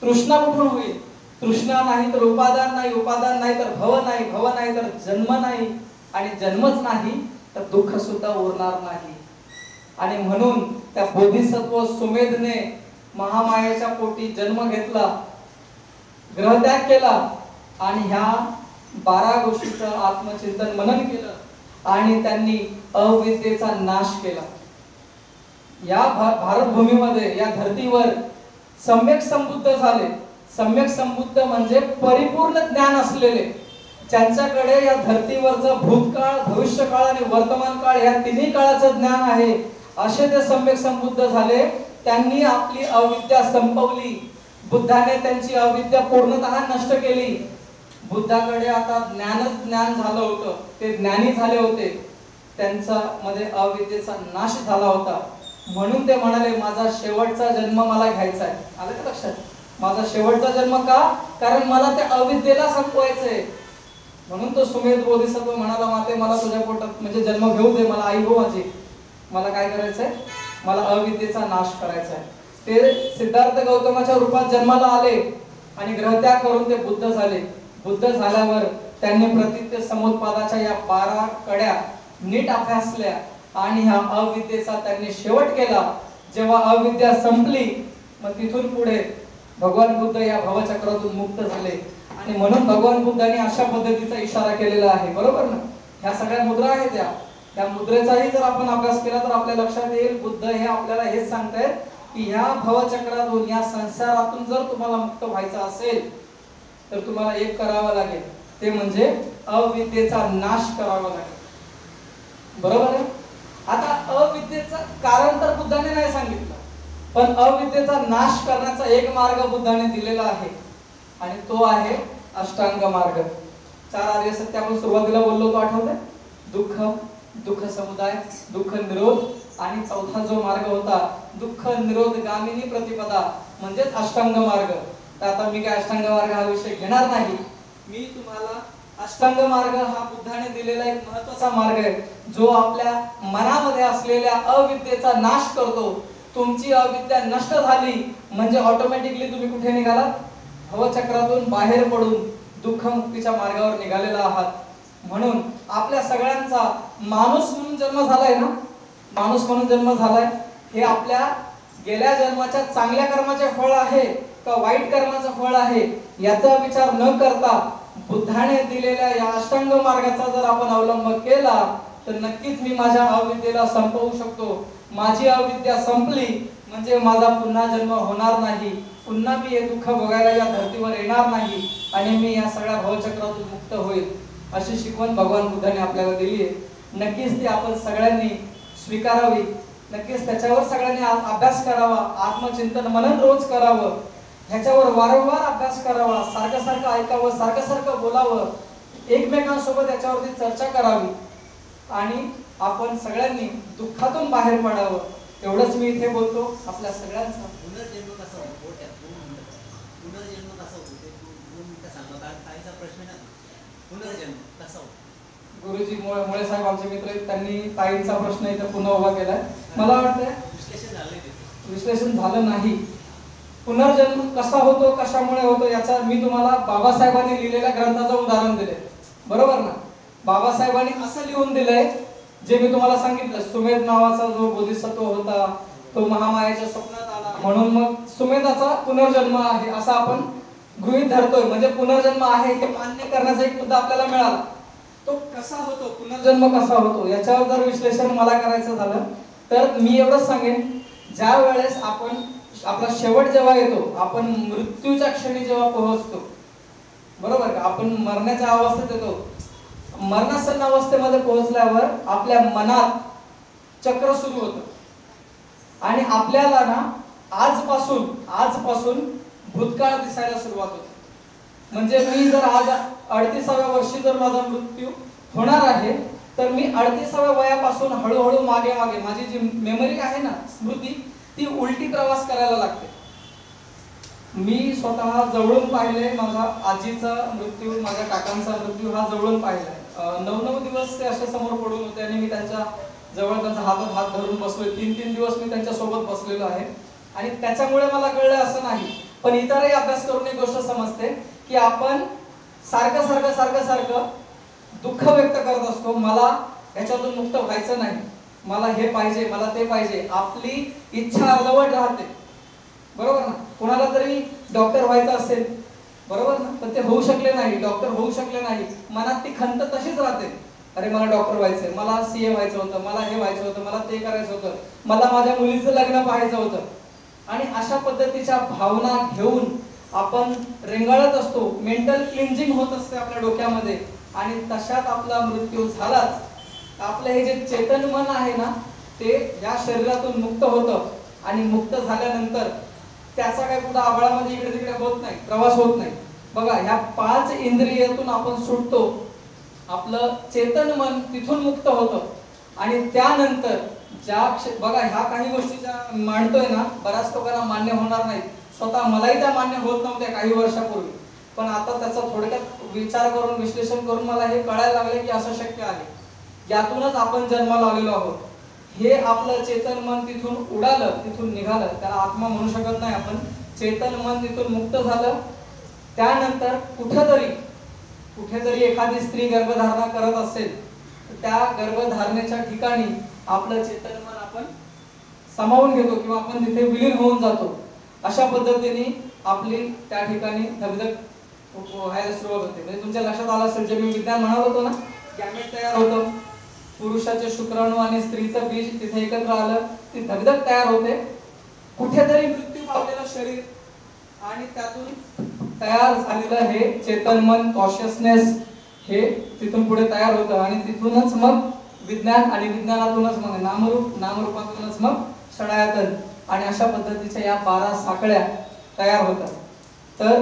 तृष्णा कुठून होईल? तृष्णा नाही तर उपादान नाही, उपादान नाही तर भव नाही, भव नाही तर जन्म नाही, आणि जन्मच नाही तर दुःख सुद्धा उरणार नाही. आणि म्हणून त्या बोधिसत्व सुमेधने महामायेच्या पोटी जन्म घेतला, ग्रहत्याग केला, आणि ह्या 12 गोष्टीचं आत्मचिंतन मनन केलं, आणि त्यांनी अविद्येचा नाश केला. या भारत भूमीमध्ये, या धर्तीवर सम्यक संबुद्ध झाले. सम्यक संबुद्ध म्हणजे परिपूर्ण ज्ञान असलेले, ज्यांच्याकडे या धर्तीवरचं भूतकाळ, भविष्यकाळ आणि वर्तमान काळ या तिन्ही काळाचं ज्ञान आहे, असे ते सम्यक संबुद्ध झाले. त्यांनी आपली अविद्या संपवली. बुद्धाने त्यांची अविद्या पूर्णतः नष्ट केली. बुद्धाकडे आता ज्ञानच ज्ञान झालं होतं, ते ज्ञानी झाले होते, त्यांचा मध्ये अविद्येचा नाश झाला होता. म्हणून ते म्हणाले, माझा शेवटचा जन्म मला घ्यायचा आहे. आलं का लक्षात? माझा शेवटचा जन्म का? कारण मला त्या अविद्येला संपवायचंय. म्हणून तो सुमेध बोधिसत्व म्हणाला, माते मला तुझ्या पोटात म्हणजे जन्म घेऊ दे, मला आई हो माझी, मला काय करायचंय, मला अविद्येचा नाश करायचा आहे. ते सिद्धार्थ गौतमाच्या रूपात जन्माला आले आणि ग्रहत्याग करून ते बुद्ध झाले. बुद्ध झाल्यावर त्यांनी प्रतित्य समुत्पादाच्या या 12 कड्या नीट अभ्यासल्या आणि ह्या अविद्येचा त्यांनी शेवट केला. जेव्हा अविद्या संपली, मग तिथून पुढे भगवान बुद्ध या भवचक्रातून मुक्त झाले. आणि म्हणून भगवान बुद्धांनी अशा पद्धतीचा इशारा केलेला आहे, बरोबर ना? ह्या सगळ्या मुद्रा आहेत, त्या मुद्रेचाही जर आपण अभ्यास केला तर आपल्या लक्षात येईल, बुद्ध हे आपल्याला हेच सांगतायत की ह्या भवचक्रातून, या संसारातून जर तुम्हाला मुक्त व्हायचं असेल तर तुम्हाला एक करावं लागेल, ते म्हणजे अविद्येचा नाश करावा लागेल. बरोबर आहे? आता अविद्येचं कारण तर बुद्धाने नाही सांगितलं, पण अविद्येचा नाश करण्याचा एक मार्ग बुद्धाने दिलेला आहे, आणि तो आहे अष्टांग मार्ग. 4 आर्य सत्य आपण सुरुवातीला बोललो होतो, आठवतंय? दुःख, दुःख समुदाय, दुःख निरोध, आणि चौथा जो मार्ग होता दुःख निरोध गामिनी प्रतिपदा, म्हणजेच अष्टांग मार्ग. तर आता मी काय अष्टांग मार्ग हा विषय घेणार नाही. मी तुम्हाला अष्टांग मार्ग हा बुद्धाने दिलेला एक महत्त्वाचा मार्ग आहे, जो आपल्या मनामध्ये असलेल्या अविद्येचा नाश करतो. तुमची अविद्या नष्ट झाली म्हणजे ऑटोमॅटिकली तुम्ही कुठे निघालात? भवचक्रातून बाहेर पडून दुःख मुक्तीच्या मार्गावर निघालेला आहात. म्हणून आपल्या सगळ्यांचा माणूस म्हणून जन्म झालाय ना, माणूस म्हणून जन्म झालाय, हे आपल्या गेल्या जन्माच्या चांगल्या कर्माचे फळ आहे का वाईट कर्माचं फळ आहे, याचा विचार न करता बुद्धाने दिलेल्या या अष्टांग मार्गाचा जर आपण अवलंब केला तर नक्कीच मी माझ्या अविद्येला संपवू शकतो. माझी अविद्या संपली म्हणजे माझा पुन्हा जन्म होणार नाही, पुन्हा मी हे दुःख भोगायला या धर्तीवर येणार नाही आणि मी या सगळ्या भवचक्रातून मुक्त होईल, अशी शिकवण भगवान बुद्धाने आपल्याला दिली आहे. नक्कीच ती आपण सगळ्यांनी स्वीकारावी, नक्कीच त्याच्यावर सगळ्यांनी अभ्यास करावा, आत्मचिंतन मनन रोज करावं, ह्याच्यावर वारंवार अभ्यास करावा, सारखं सारखं ऐकावं, सारखं सारखं बोलावं, एकमेकांसोबत याच्यावरती चर्चा करावी आणि आपण सगळ्यांनी दुःखातून बाहेर पडावं, एवढंच मी इथे बोलतो. आपल्या सगळ्यांचा पुनर्जन्म कसा होतो, पुनर्जन्म कसा होतो ते 2 मिनिटं सांगा. ताईचा प्रश्न ना, पुनर्जन्म कसा होतो? गुरुजी मुळे साहेब आमचे मित्र आहेत, त्यांनी ताईंचा प्रश्न इथे पुन्हा उभा केलाय. मला वाटतंय विश्लेषण झालं नाही. पुनर्जन्म कसा होतो, कशामुळे होतो, याचा मी तुम्हाला बाबासाहेबांनी लिहिलेल्या ग्रंथाचं उदाहरण दिले, बरोबर ना? बाबासाहेबांनी असं लिहून दिलंय जे मी तुम्हाला सांगितलं. सुमेध नावाचा जो बोधिसत्व होता तो महामायेच्या स्वप्नात आला म्हणून मग सुमेधाचा पुनर्जन्म आहे असं आपण गृहीत धरतोय. म्हणजे पुनर्जन्म आहे हे मान्य करण्याचा एक मुद्दा आपल्याला मिळाला. तो कसा होतो, पुनर्जन्म कसा होतो, याच्यावर जर विश्लेषण मला करायचं झालं तर मी एवढंच सांगेन, ज्या वेळेस आपण आपला शेवट जेव्हा येतो, आपण मृत्यूच्या क्षणी जेव्हा पोहोचतो, बरोबर का, आपण मरण्याच्या अवस्थेत येतो, मरणासन्न अवस्थेमध्ये पोहोचल्यावर आपल्या मनात चक्र सुरू होतं आणि आपल्याला ना आजपासून भूतकाळ दिसायला सुरुवात होते. म्हणजे मी जर आज 38व्या वर्षी जर माझा मृत्यू होणार आहे तर मी 38व्या वयापासून हळूहळू मागे माझी जी मेमरी आहे ना, स्मृती, ती उलटी प्रवास करायला लागते. मी स्वतः जवळून पाहिले, माझा आजीचा मृत्यू, माझ्या काकांचा मृत्यू हा जवळून पाहिलाय. 9 दिवस ते असे समोर पडून होते आणि मी त्यांच्या जवळ त्यांचा हातात हात धरून बसलोय. 3 दिवस मी त्यांच्या सोबत बसलेलो आहे आणि त्याच्यामुळे मला कळलं असं नाही, पण इतरही अभ्यास करून एक गोष्ट समजते की आपण सारखं दुःख व्यक्त करत असतो. मला याच्यातून मुक्त व्हायचं नाही, मला हे पाहिजे, मला ते पाहिजे, आपली इच्छा अर्धवट राहते, बरोबर ना? कोणाला तरी डॉक्टर व्हायचं असेल, बरोबर ना, पण ते होऊ शकले नाही, डॉक्टर होऊ शकले नाही, मनात ती खंत तशीच राहते. अरे मला डॉक्टर व्हायचंय, मला सीए व्हायचं होतं, मला हे व्हायचं होतं, मला ते करायचं होतं, मला माझ्या मुलीचं लग्न पाहायचं होतं. आणि अशा पद्धतीच्या भावना घेऊन आपण रेंगाळत असतो, मेंटल क्लिन्झिंग होत असते आपल्या डोक्यामध्ये आणि तशात आपला मृत्यू झालाच. आपलं हे जे चेतन मन आहे ना, ते या शरीरातून मुक्त होतं आणि मुक्त झाल्यानंतर त्याचा काही कुठं आबळामध्ये इकडे तिकडे होत नाही, प्रवास होत नाही. बघा, ह्या 5 इंद्रियातून आपण सुटतो, आपलं चेतन मन तिथून मुक्त होतं आणि त्यानंतर बघा, ह्या काही गोष्टी ज्या मांडतोय ना, बऱ्याच लोकांना मान्य होणार नाहीत. स्वतः मलाही त्या मान्य होत नव्हत्या काही वर्षापूर्वी, पण आता त्याचा थोडक्यात विचार करून, विश्लेषण करून मला हे कळायला लागले की असं शक्य आहे. यातूनच आपण जन्माला आलेलो आहोत. हे आपलं चेतन मन तिथून उडालं, तिथून निघालं, त्याला आत्मा म्हणू शकत नाही आपण. चेतन मन तिथून मुक्त झालं, त्यानंतर कुठेतरी एखादी स्त्री गर्भधारणा करत असेल तर त्या गर्भधारणेच्या ठिकाणी आपलं चेतन मन आपण सामावून घेतो किंवा आपण तिथे विलीन होऊन जातो. अशा पद्धतीने आपली त्या ठिकाणी धगधग व्हायला सुरुवात होते. म्हणजे तुमच्या लक्षात आलं असेल, जे मी विज्ञान म्हणत होतो ना, गॅमेट तयार होतं, पुरुषाचे शुक्राणू आणि स्त्रीचं बीज तिथे एकत्र आलं, ती धगधग तयार होते. कुठेतरी मृत्यू पावलेलं शरीर आणि त्यातून तयार झालेलं हे चेतन मन, कॉन्शियसनेस, हे तिथून पुढे तयार होतं आणि तिथूनच मग विज्ञान आणि विज्ञानातूनच मग नामरूपातूनच मग षडायतन आणि अशा पद्धतीच्या या 12 साखळ्या तयार होतात. तर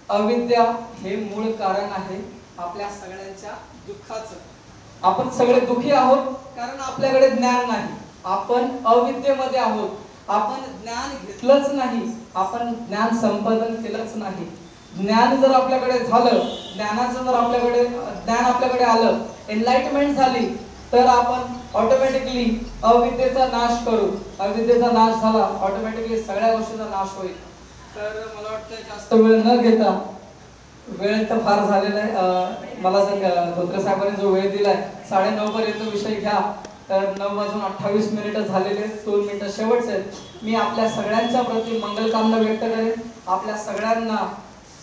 अविद्या हे मूळ कारण आहे आपल्या सगळ्यांच्या दुःखाचं. आपण सगळे दुःखी आहोत कारण आपल्याकडे ज्ञान नाही, आपण अविद्येमध्ये आहोत, आपण ज्ञान घेतलंच नाही, आपण ज्ञान संपादन केलंच नाही. ज्ञान जर आपल्याकडे झालं, ज्ञान आपल्याकडे आलं, एनलाइटमेंट झाली, तर आपण ऑटोमॅटिकली अविद्येचा नाश करू. अविद्येचा नाश झाला, ऑटोमॅटिकली सगळ्या गोष्टींचा नाश होईल. तर मला वाटतं जास्त वेळ न घेता, वेळ तर फार झालेला आहे, मला जर धोत्रे साहेबांनी जो वेळ दिलाय 9:30 पर्यंत विषय घ्या, तर 9:28 झालेले, 2 मिनिटं शेवटचे आहेत. मी आपल्या सगळ्यांच्या प्रती मंगलकामना व्यक्त करेन. आपल्या सगळ्यांना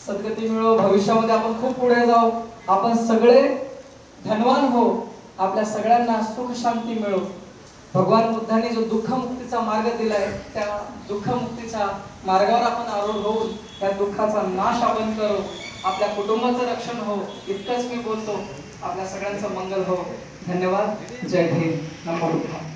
सद्गती मिळो, भविष्यामध्ये आपण खूप पुढे जाऊ, आपण सगळे धनवान हो, आपल्या सगळ्यांना सुख शांती मिळो. भगवान बुद्धांनी जो दुःखमुक्तीचा मार्ग दिलाय त्या दुःखमुक्तीच्या मार्गावर आपण आरूढ होऊन त्या दुःखाचा नाश आपण करू, आपल्या कुटुंबाचं रक्षण हो, इतकंच मी बोलतो. आपल्या सगळ्यांचं मंगल हो. धन्यवाद. जय भीम. नमो बुद्धाय.